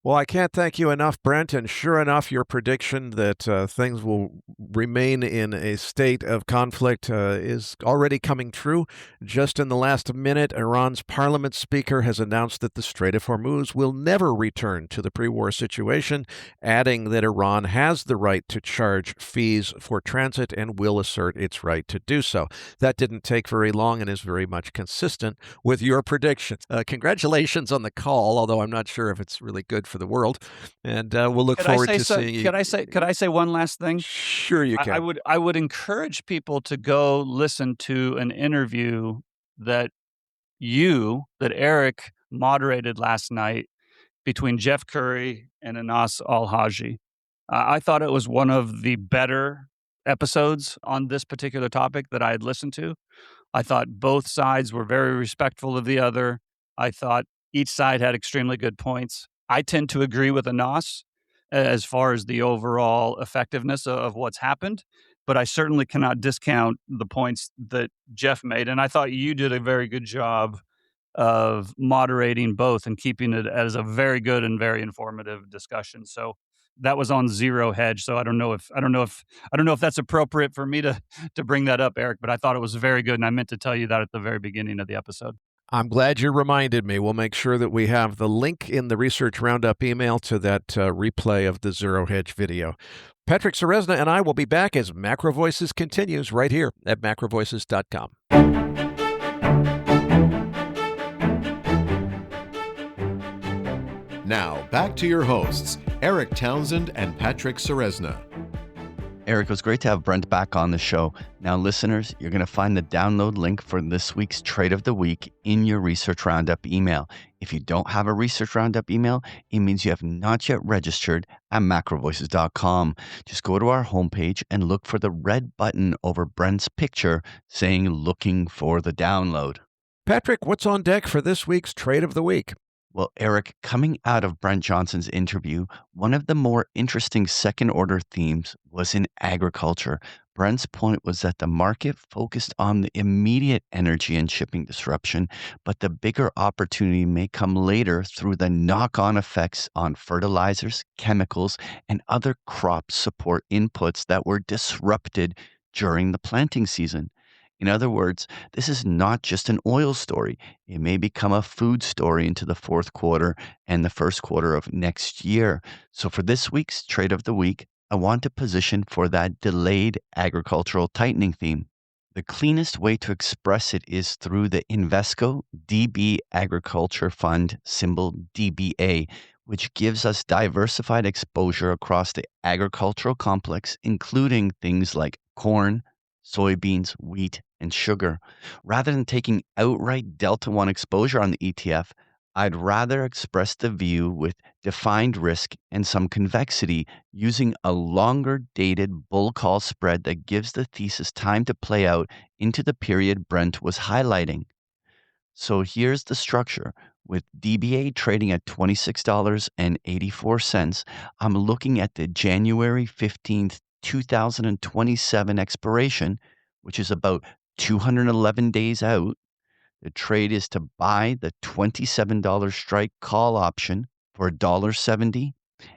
Well, I can't thank you enough, Brent. And sure enough, your prediction that things will remain in a state of conflict is already coming true. Just in the last minute, Iran's parliament speaker has announced that the Strait of Hormuz will never return to the pre-war situation, adding that Iran has the right to charge fees for transit and will assert its right to do so. That didn't take very long and is very much consistent with your predictions. Congratulations on the call, although I'm not sure if it's really good for the world, and we'll look forward to seeing you. Could I say one last thing? Sure, you can. I would encourage people to go listen to an interview that Eric moderated last night between Jeff Curry and Anas Al-Haji. I thought it was one of the better episodes on this particular topic that I had listened to. I thought both sides were very respectful of the other. I thought each side had extremely good points. I tend to agree with Anas as far as the overall effectiveness of what's happened, but I certainly cannot discount the points that Jeff made. And I thought you did a very good job of moderating both and keeping it as a very good and very informative discussion. So that was on Zero Hedge. So I don't know if that's appropriate for me to bring that up, Eric, but I thought it was very good. And I meant to tell you that at the very beginning of the episode. I'm glad you reminded me. We'll make sure that we have the link in the Research Roundup email to that replay of the Zero Hedge video. Patrick Ceresna and I will be back as Macro Voices continues right here at macrovoices.com. Now, back to your hosts, Eric Townsend and Patrick Ceresna. Eric, it was great to have Brent back on the show. Now, listeners, you're going to find the download link for this week's Trade of the Week in your Research Roundup email. If you don't have a Research Roundup email, it means you have not yet registered at MacroVoices.com. Just go to our homepage and look for the red button over Brent's picture saying looking for the download. Patrick, what's on deck for this week's Trade of the Week? Well, Eric, coming out of Brent Johnson's interview, one of the more interesting second-order themes was in agriculture. Brent's point was that the market focused on the immediate energy and shipping disruption, but the bigger opportunity may come later through the knock-on effects on fertilizers, chemicals, and other crop support inputs that were disrupted during the planting season. In other words, this is not just an oil story. It may become a food story into the fourth quarter and the first quarter of next year. So for this week's Trade of the Week, I want to position for that delayed agricultural tightening theme. The cleanest way to express it is through the Invesco DB Agriculture Fund, symbol DBA, which gives us diversified exposure across the agricultural complex, including things like corn, soybeans, wheat, and sugar. Rather than taking outright Delta 1 exposure on the ETF, I'd rather express the view with defined risk and some convexity using a longer dated bull call spread that gives the thesis time to play out into the period Brent was highlighting. So here's the structure. With DBA trading at $26.84, I'm looking at the January 15th, 2027 expiration, which is about 211 days out. The trade is to buy the $27 strike call option for $1.70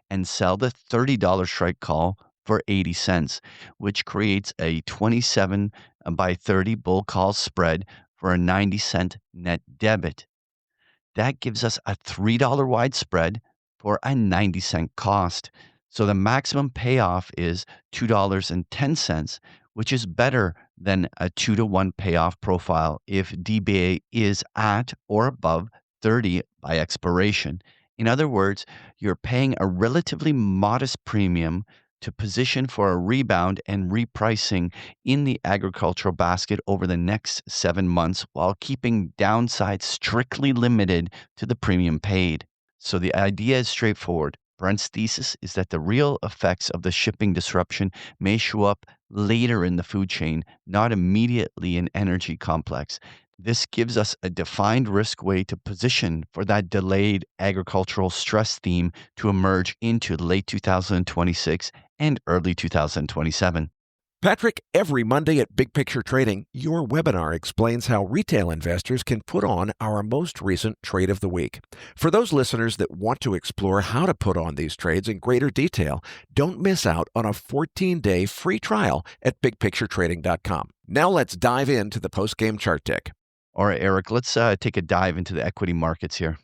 and sell the $30 strike call for 80 cents, which creates a 27 by 30 bull call spread for a 90-cent net debit. That gives us a $3 wide spread for a 90-cent cost. So the maximum payoff is $2.10, which is better than a 2-to-1 payoff profile if DBA is at or above 30 by expiration. In other words, you're paying a relatively modest premium to position for a rebound and repricing in the agricultural basket over the next 7 months while keeping downside strictly limited to the premium paid. So the idea is straightforward. Brent's thesis is that the real effects of the shipping disruption may show up later in the food chain, not immediately in energy complex. This gives us a defined risk way to position for that delayed agricultural stress theme to emerge into late 2026 and early 2027. Patrick, every Monday at Big Picture Trading, your webinar explains how retail investors can put on our most recent Trade of the Week. For those listeners that want to explore how to put on these trades in greater detail, don't miss out on a 14-day free trial at bigpicturetrading.com. Now let's dive into the post-game chart deck. All right, Eric, let's take a dive into the equity markets here.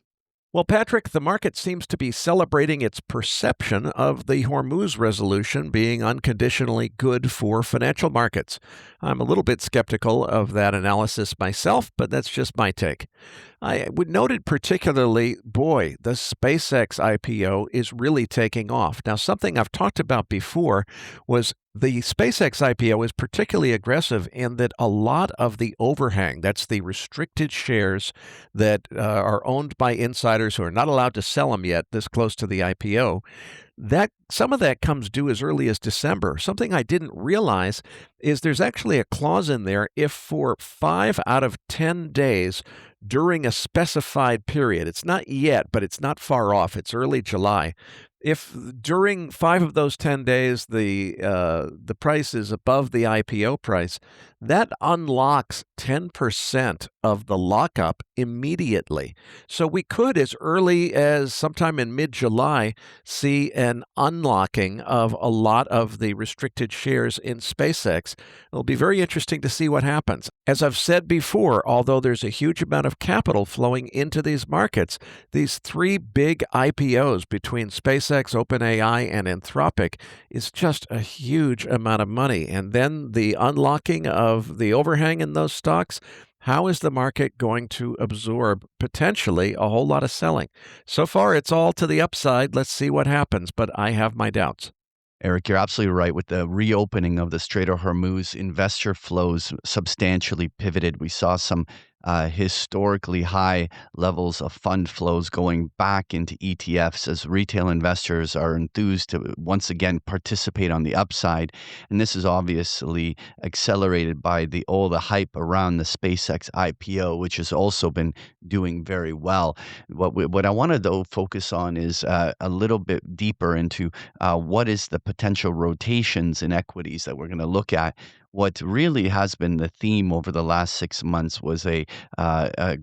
Well, Patrick, the market seems to be celebrating its perception of the Hormuz resolution being unconditionally good for financial markets. I'm a little bit skeptical of that analysis myself, but that's just my take. I would note it particularly, the SpaceX IPO is really taking off. Now, something I've talked about before was the SpaceX IPO is particularly aggressive in that a lot of the overhang, that's the restricted shares that are owned by insiders who are not allowed to sell them yet this close to the IPO, that some of that comes due as early as December. Something I didn't realize is there's actually a clause in there if for 5 out of 10 days during a specified period, it's not yet, but it's not far off, it's early July, if during 5 of those 10 days the price is above the IPO price, that unlocks 10% of the lockup immediately. So we could, as early as sometime in mid-July, see an unlocking of a lot of the restricted shares in SpaceX. It'll be very interesting to see what happens. As I've said before, although there's a huge amount of capital flowing into these markets, these 3 big IPOs between SpaceX, OpenAI, and Anthropic is just a huge amount of money. And then the unlocking of the overhang in those stocks, how is the market going to absorb potentially a whole lot of selling? So far, it's all to the upside. Let's see what happens, but I have my doubts. Eric, you're absolutely right. With the reopening of the Strait of Hormuz, investor flows substantially pivoted. We saw some historically high levels of fund flows going back into ETFs as retail investors are enthused to once again participate on the upside. And this is obviously accelerated by all the hype around the SpaceX IPO, which has also been doing very well. What I want to though focus on is a little bit deeper into what is the potential rotations in equities that we're going to look at. What really has been the theme over the last 6 months was a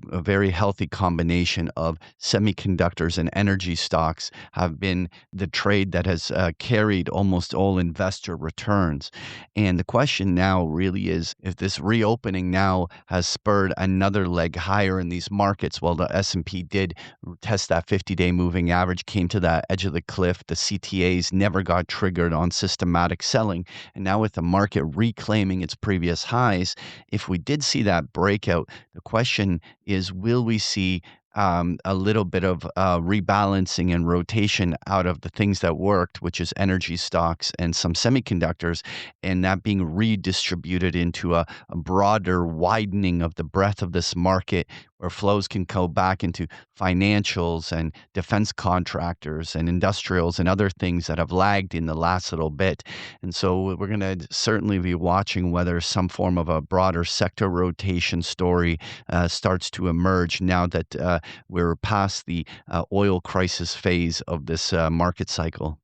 very healthy combination of semiconductors and energy stocks have been the trade that has carried almost all investor returns. And the question now really is if this reopening now has spurred another leg higher in these markets. Well, the S&P did test that 50-day moving average, came to that edge of the cliff. The CTAs never got triggered on systematic selling. And now with the market reclaiming its previous highs, if we did see that breakout, the question is, will we see a little bit of rebalancing and rotation out of the things that worked, which is energy stocks and some semiconductors, and that being redistributed into a broader widening of the breadth of this market where flows can go back into financials and defense contractors and industrials and other things that have lagged in the last little bit. And so we're going to certainly be watching whether some form of a broader sector rotation story starts to emerge now that we're past the oil crisis phase of this market cycle.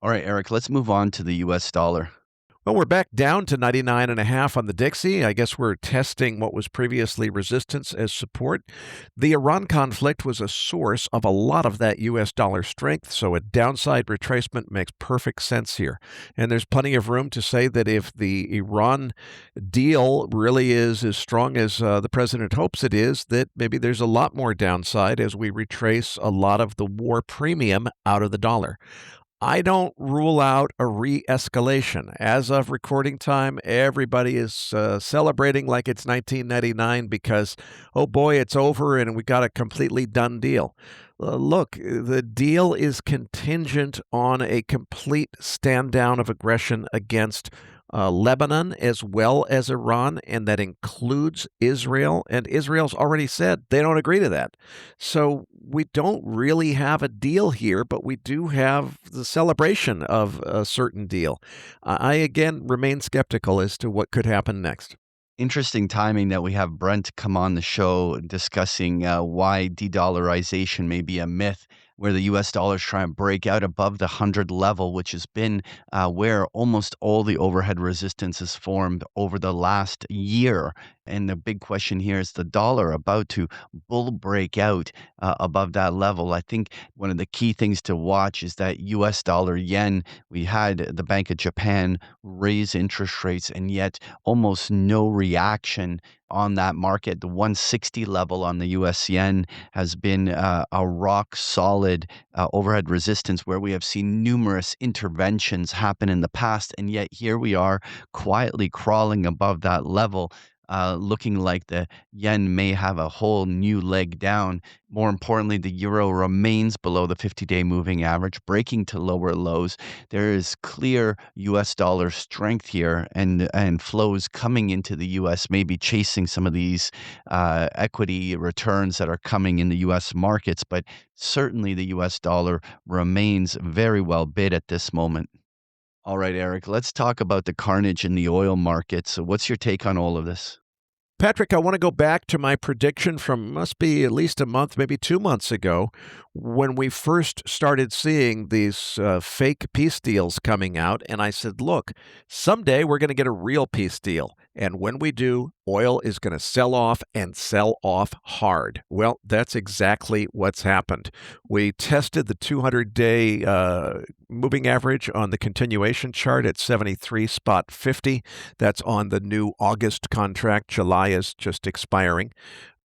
All right, Eric, let's move on to the US dollar. Well, we're back down to 99.5 on the Dixie. I guess we're testing what was previously resistance as support. The Iran conflict was a source of a lot of that U.S. dollar strength, so a downside retracement makes perfect sense here. And there's plenty of room to say that if the Iran deal really is as strong as the president hopes it is, that maybe there's a lot more downside as we retrace a lot of the war premium out of the dollar. I don't rule out a re-escalation. As of recording time, everybody is celebrating like it's 1999 because, oh boy, it's over and we got a completely done deal. Look, the deal is contingent on a complete stand down of aggression against Lebanon as well as Iran, and that includes Israel. And Israel's already said they don't agree to that. So we don't really have a deal here, but we do have the celebration of a certain deal. I again remain skeptical as to what could happen next. Interesting timing that we have Brent come on the show discussing why de-dollarization may be a myth, where the U.S. dollar is trying to break out above the 100 level, which has been where almost all the overhead resistance is formed over the last year. And the big question here is the dollar about to bull break out above that level. I think one of the key things to watch is that U.S. dollar yen. We had the Bank of Japan raise interest rates, and yet almost no reaction on that market. The 160 level on the US yen has been a rock solid overhead resistance where we have seen numerous interventions happen in the past. And yet here we are quietly crawling above that level. Looking like the yen may have a whole new leg down. More importantly, the euro remains below the 50-day moving average, breaking to lower lows. There is clear U.S. dollar strength here, and flows coming into the U.S., maybe chasing some of these equity returns that are coming in the U.S. markets. But certainly the U.S. dollar remains very well bid at this moment. All right, Eric, let's talk about the carnage in the oil market. So what's your take on all of this? Patrick, I want to go back to my prediction from must be at least a month, maybe 2 months ago, when we first started seeing these fake peace deals coming out. And I said, look, someday we're going to get a real peace deal. And when we do, oil is going to sell off and sell off hard. Well, that's exactly what's happened. We tested the 200-day moving average on the continuation chart at 73.50. That's on the new August contract. July is just expiring.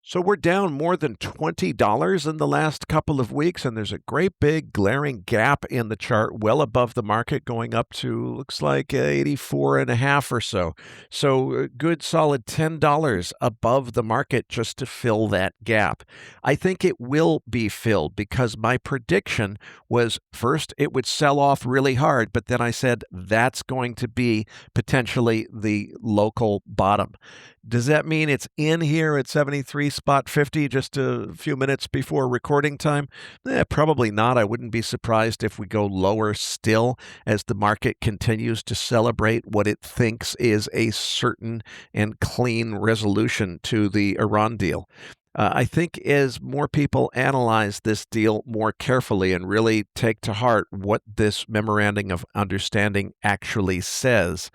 So we're down more than $20 in the last couple of weeks, and there's a great big glaring gap in the chart well above the market going up to looks like 84 and a half or so. So a good solid $10 above the market just to fill that gap. I think it will be filled because my prediction was first it would sell off really hard, but then I said that's going to be potentially the local bottom. Does that mean it's in here at 73.50 just a few minutes before recording time? Probably not. I wouldn't be surprised if we go lower still as the market continues to celebrate what it thinks is a certain and clean resolution to the Iran deal. I think as more people analyze this deal more carefully and really take to heart what this memorandum of understanding actually says,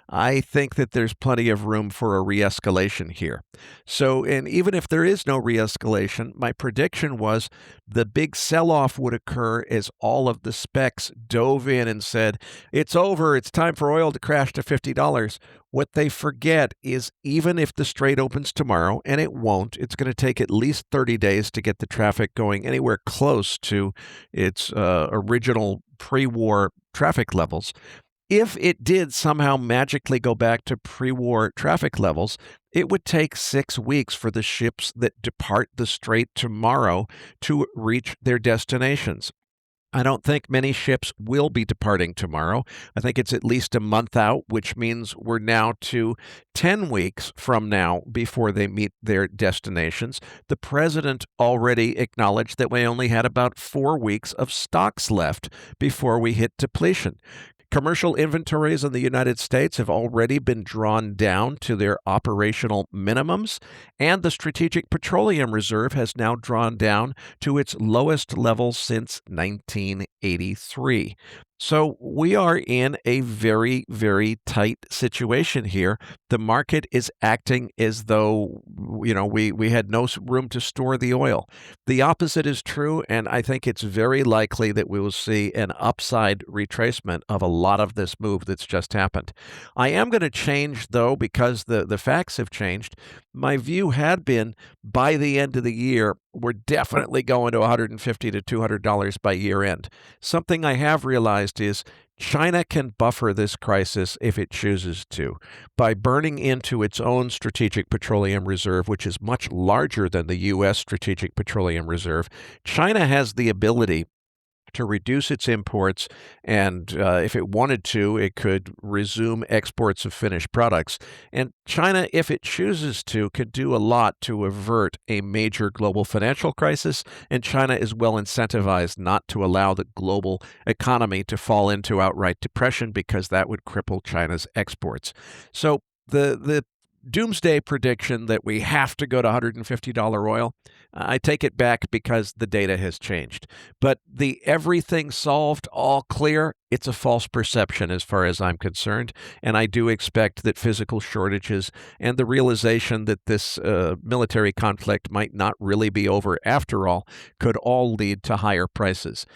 I think that there's plenty of room for a re-escalation here. So, and even if there is no re-escalation, my prediction was the big sell-off would occur as all of the specs dove in and said, it's over, it's time for oil to crash to $50. What they forget is even if the Strait opens tomorrow, and it won't, it's going to take at least 30 days to get the traffic going anywhere close to its original pre-war traffic levels. If it did somehow magically go back to pre-war traffic levels, it would take 6 weeks for the ships that depart the Strait tomorrow to reach their destinations. I don't think many ships will be departing tomorrow. I think it's at least a month out, which means we're now to 10 weeks from now before they meet their destinations. The president already acknowledged that we only had about 4 weeks of stocks left before we hit depletion. Commercial inventories in the United States have already been drawn down to their operational minimums, and the Strategic Petroleum Reserve has now drawn down to its lowest level since 1983. So we are in a very, very tight situation here. The market is acting as though, we had no room to store the oil. The opposite is true, and I think it's very likely that we will see an upside retracement of a lot of this move that's just happened. I am going to change, though, because the facts have changed. My view had been by the end of the year, we're definitely going to $150 to $200 by year end. Something I have realized is China can buffer this crisis if it chooses to by burning into its own Strategic Petroleum Reserve, which is much larger than the U.S. Strategic Petroleum Reserve. China has the ability to reduce its imports, and if it wanted to, it could resume exports of finished products. And China, if it chooses to, could do a lot to avert a major global financial crisis, and China is well incentivized not to allow the global economy to fall into outright depression because that would cripple China's exports. So the doomsday prediction that we have to go to $150 oil, I take it back because the data has changed. But the everything solved, all clear, it's a false perception as far as I'm concerned. And I do expect that physical shortages and the realization that this military conflict might not really be over after all could all lead to higher prices.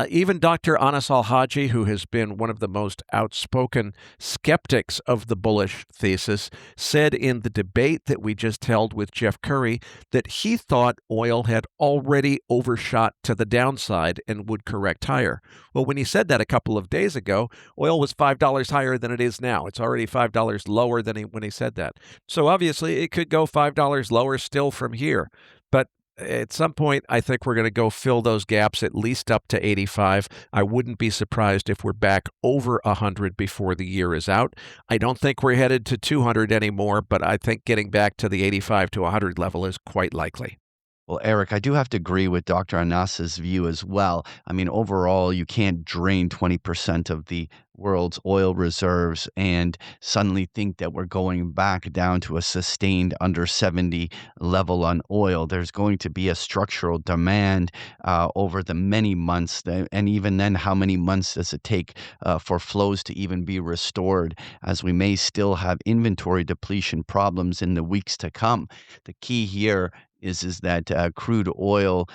Even Dr. Anas Al-Haji, who has been one of the most outspoken skeptics of the bullish thesis, said in the debate that we just held with Jeff Curry that he thought oil had already overshot to the downside and would correct higher. Well, when he said that a couple of days ago, oil was $5 higher than it is now. It's already $5 lower than when he said that. So obviously, it could go $5 lower still from here. But at some point, I think we're going to go fill those gaps at least up to 85. I wouldn't be surprised if we're back over 100 before the year is out. I don't think we're headed to 200 anymore, but I think getting back to the 85 to 100 level is quite likely. Well, Eric, I do have to agree with Dr. Anas's view as well. I mean, overall, you can't drain 20% of the world's oil reserves and suddenly think that we're going back down to a sustained under 70 level on oil. There's going to be a structural demand over the many months. And even then, how many months does it take for flows to even be restored, as we may still have inventory depletion problems in the weeks to come? The key here is that crude oil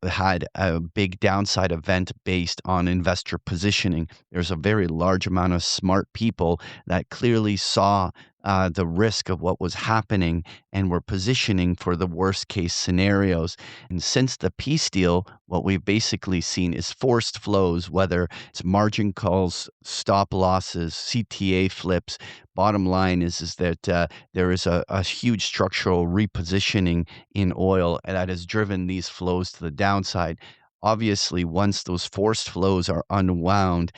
had a big downside event based on investor positioning. There's a very large amount of smart people that clearly saw the risk of what was happening and were positioning for the worst case scenarios. And since the peace deal, what we've basically seen is forced flows, whether it's margin calls, stop losses, CTA flips. Bottom line is that there is a huge structural repositioning in oil that has driven these flows to the downside. Obviously, once those forced flows are unwound,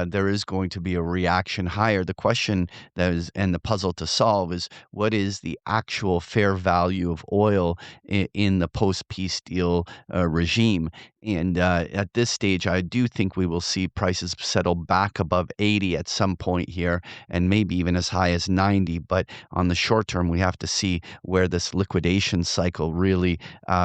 there is going to be a reaction higher. The question that is, and the puzzle to solve is, what is the actual fair value of oil in the post-peace deal regime? And at this stage, I do think we will see prices settle back above 80 at some point here, and maybe even as high as 90. But on the short term, we have to see where this liquidation cycle really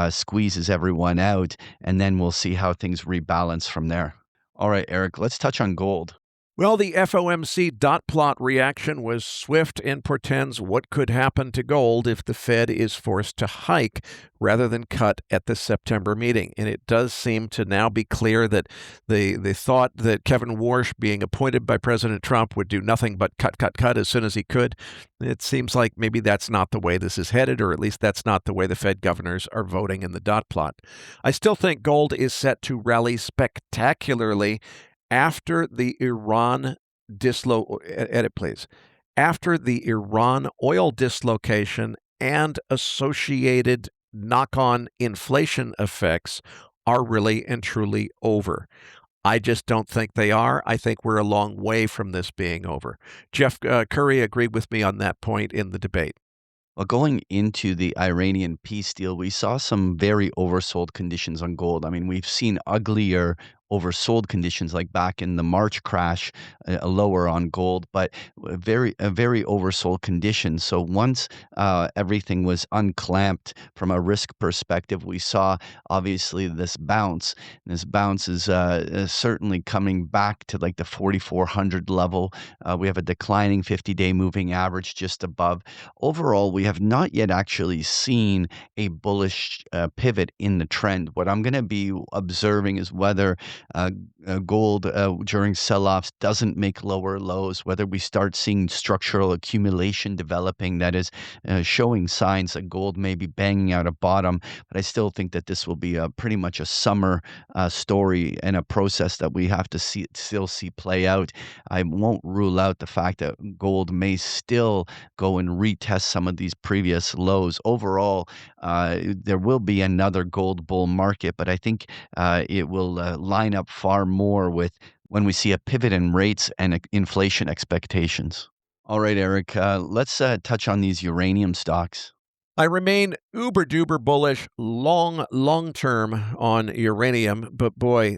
squeezes everyone out, and then we'll see how things rebalance from there. All right, Eric, let's touch on gold. Well, the FOMC dot plot reaction was swift and portends what could happen to gold if the Fed is forced to hike rather than cut at the September meeting. And it does seem to now be clear that the thought that Kevin Warsh, being appointed by President Trump, would do nothing but cut as soon as he could. It seems like maybe that's not the way this is headed, or at least that's not the way the Fed governors are voting in the dot plot. I still think gold is set to rally spectacularly after the Iran after the Iran oil dislocation and associated knock-on inflation effects are really and truly over. I just don't think they are. I think we're a long way from this being over. Jeff Curry agreed with me on that point in the debate. Well, going into the Iranian peace deal, we saw some very oversold conditions on gold. I mean, we've seen uglier oversold conditions like back in the March crash, lower on gold, but a very oversold condition. So once everything was unclamped from a risk perspective, we saw obviously this bounce. And this bounce is certainly coming back to like the 4,400 level. We have a declining 50-day moving average just above. Overall, we have not yet actually seen a bullish pivot in the trend. What I'm going to be observing is whether gold during sell-offs doesn't make lower lows, whether we start seeing structural accumulation developing that is showing signs that gold may be banging out a bottom. But I still think that this will be pretty much a summer story and a process that we have to still see play out. I won't rule out the fact that gold may still go and retest some of these previous lows. Overall, there will be another gold bull market, but I think it will line up far more with when we see a pivot in rates and inflation expectations. All right, Eric, let's touch on these uranium stocks. I remain uber-duper bullish long-term on uranium, but boy,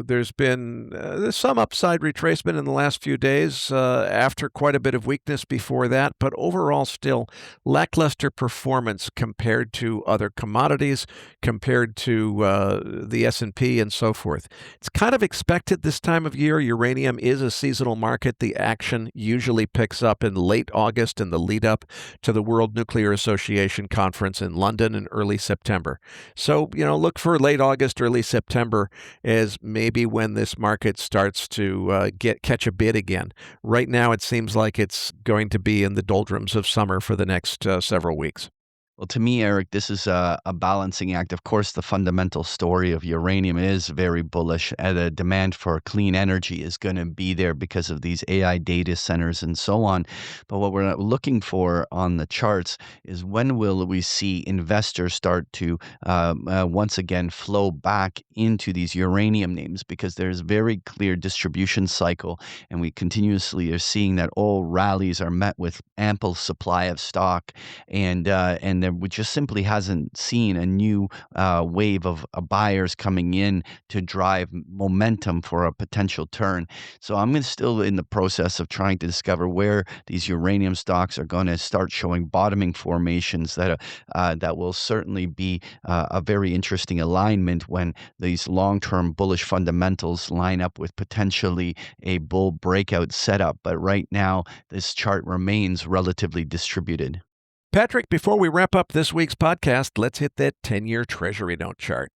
there's been some upside retracement in the last few days after quite a bit of weakness before that, but overall still lackluster performance compared to other commodities, compared to the S&P and so forth. It's kind of expected this time of year. Uranium is a seasonal market. The action usually picks up in late August in the lead up to the World Nuclear Association conference in London in early September. So, look for late August, early September as maybe when this market starts to catch a bid again. Right now, it seems like it's going to be in the doldrums of summer for the next several weeks. Well, to me, Eric, this is a balancing act. Of course, the fundamental story of uranium is very bullish. The demand for clean energy is going to be there because of these AI data centers and so on. But what we're looking for on the charts is when will we see investors start to once again flow back into these uranium names, because there's very clear distribution cycle, and we continuously are seeing that all rallies are met with ample supply of stock, and there we just simply hasn't seen a new wave of buyers coming in to drive momentum for a potential turn. So I'm still in the process of trying to discover where these uranium stocks are going to start showing bottoming formations that will certainly be a very interesting alignment when these long-term bullish fundamentals line up with potentially a bull breakout setup. But right now, this chart remains relatively distributed. Patrick, before we wrap up this week's podcast, let's hit that 10-year Treasury note chart.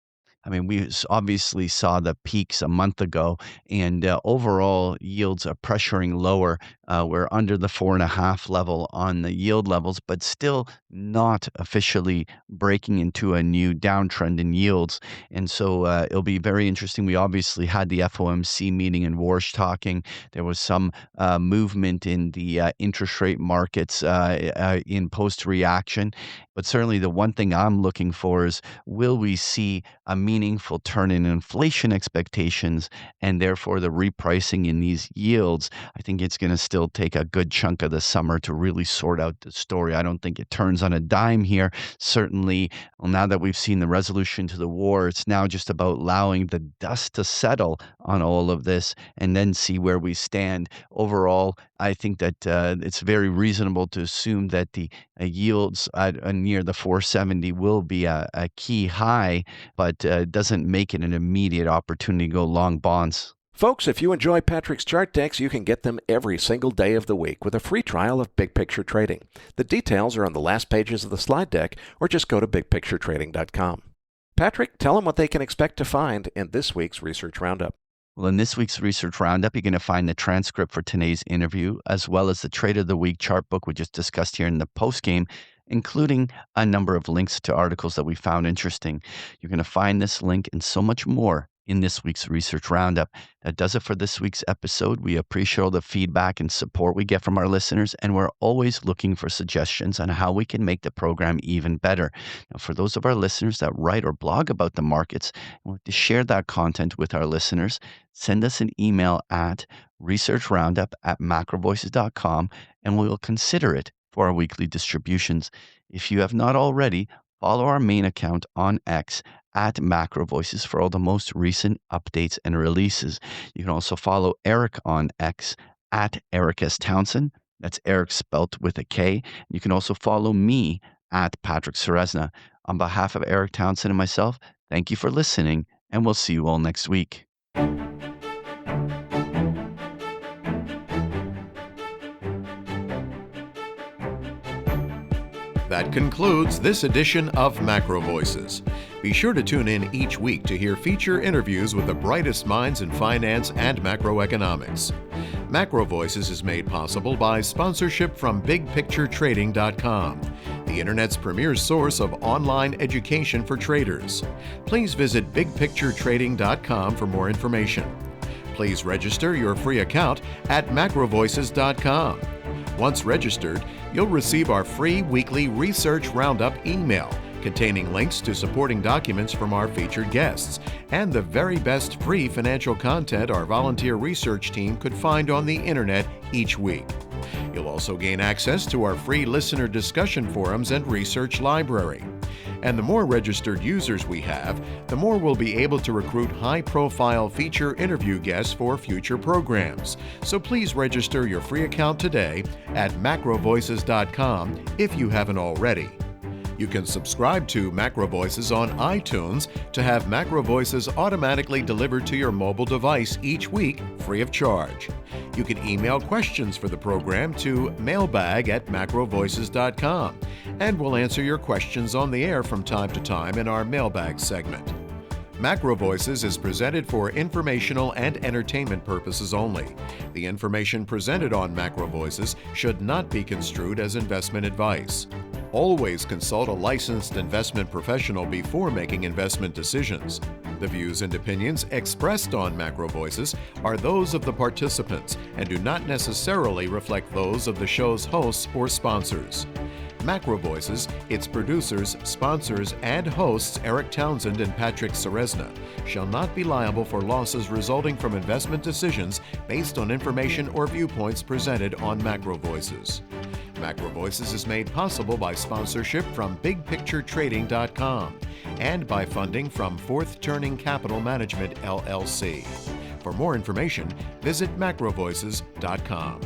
I mean, we obviously saw the peaks a month ago, and overall yields are pressuring lower. We're under the 4.5 level on the yield levels, but still not officially breaking into a new downtrend in yields. And so it'll be very interesting. We obviously had the FOMC meeting in Warsh talking. There was some movement in the interest rate markets in post reaction. But certainly the one thing I'm looking for is, will we see a meaningful turn in inflation expectations and therefore the repricing in these yields? I think it's going to still take a good chunk of the summer to really sort out the story. I don't think it turns on a dime here. Certainly, well, now that we've seen the resolution to the war, it's now just about allowing the dust to settle on all of this and then see where we stand. Overall, I think that it's very reasonable to assume that the yields near the 470 will be a key high, but doesn't make it an immediate opportunity to go long bonds. Folks, if you enjoy Patrick's chart decks, you can get them every single day of the week with a free trial of Big Picture Trading. The details are on the last pages of the slide deck, or just go to bigpicturetrading.com. Patrick, tell them what they can expect to find in this week's Research Roundup. Well, in this week's Research Roundup, you're going to find the transcript for today's interview, as well as the Trade of the Week chart book we just discussed here in the postgame, including a number of links to articles that we found interesting. You're going to find this link and so much more in this week's Research Roundup. That does it for this week's episode. We appreciate all the feedback and support we get from our listeners, and we're always looking for suggestions on how we can make the program even better. Now, for those of our listeners that write or blog about the markets and want to share that content with our listeners, send us an email at researchroundup@macrovoices.com, and we will consider it for our weekly distributions. If you have not already, follow our main account on X at MacroVoices for all the most recent updates and releases. You can also follow Eric on X at Eric S. Townsend. That's Eric spelt with a K. You can also follow me at Patrick Ceresna. On behalf of Eric Townsend and myself, thank you for listening, and we'll see you all next week. That concludes this edition of MacroVoices. Be sure to tune in each week to hear feature interviews with the brightest minds in finance and macroeconomics. MacroVoices is made possible by sponsorship from BigPictureTrading.com, the Internet's premier source of online education for traders. Please visit BigPictureTrading.com for more information. Please register your free account at MacroVoices.com. Once registered, you'll receive our free weekly Research Roundup email containing links to supporting documents from our featured guests and the very best free financial content our volunteer research team could find on the internet each week. You'll also gain access to our free listener discussion forums and research library. And the more registered users we have, the more we'll be able to recruit high-profile feature interview guests for future programs. So please register your free account today at macrovoices.com if you haven't already. You can subscribe to MacroVoices on iTunes to have MacroVoices automatically delivered to your mobile device each week free of charge. You can email questions for the program to mailbag@macrovoices.com, and we'll answer your questions on the air from time to time in our mailbag segment. MacroVoices is presented for informational and entertainment purposes only. The information presented on MacroVoices should not be construed as investment advice. Always consult a licensed investment professional before making investment decisions. The views and opinions expressed on MacroVoices are those of the participants and do not necessarily reflect those of the show's hosts or sponsors. MacroVoices, its producers, sponsors, and hosts Eric Townsend and Patrick Ceresna shall not be liable for losses resulting from investment decisions based on information or viewpoints presented on MacroVoices. MacroVoices is made possible by sponsorship from BigPictureTrading.com and by funding from Fourth Turning Capital Management, LLC. For more information, visit MacroVoices.com.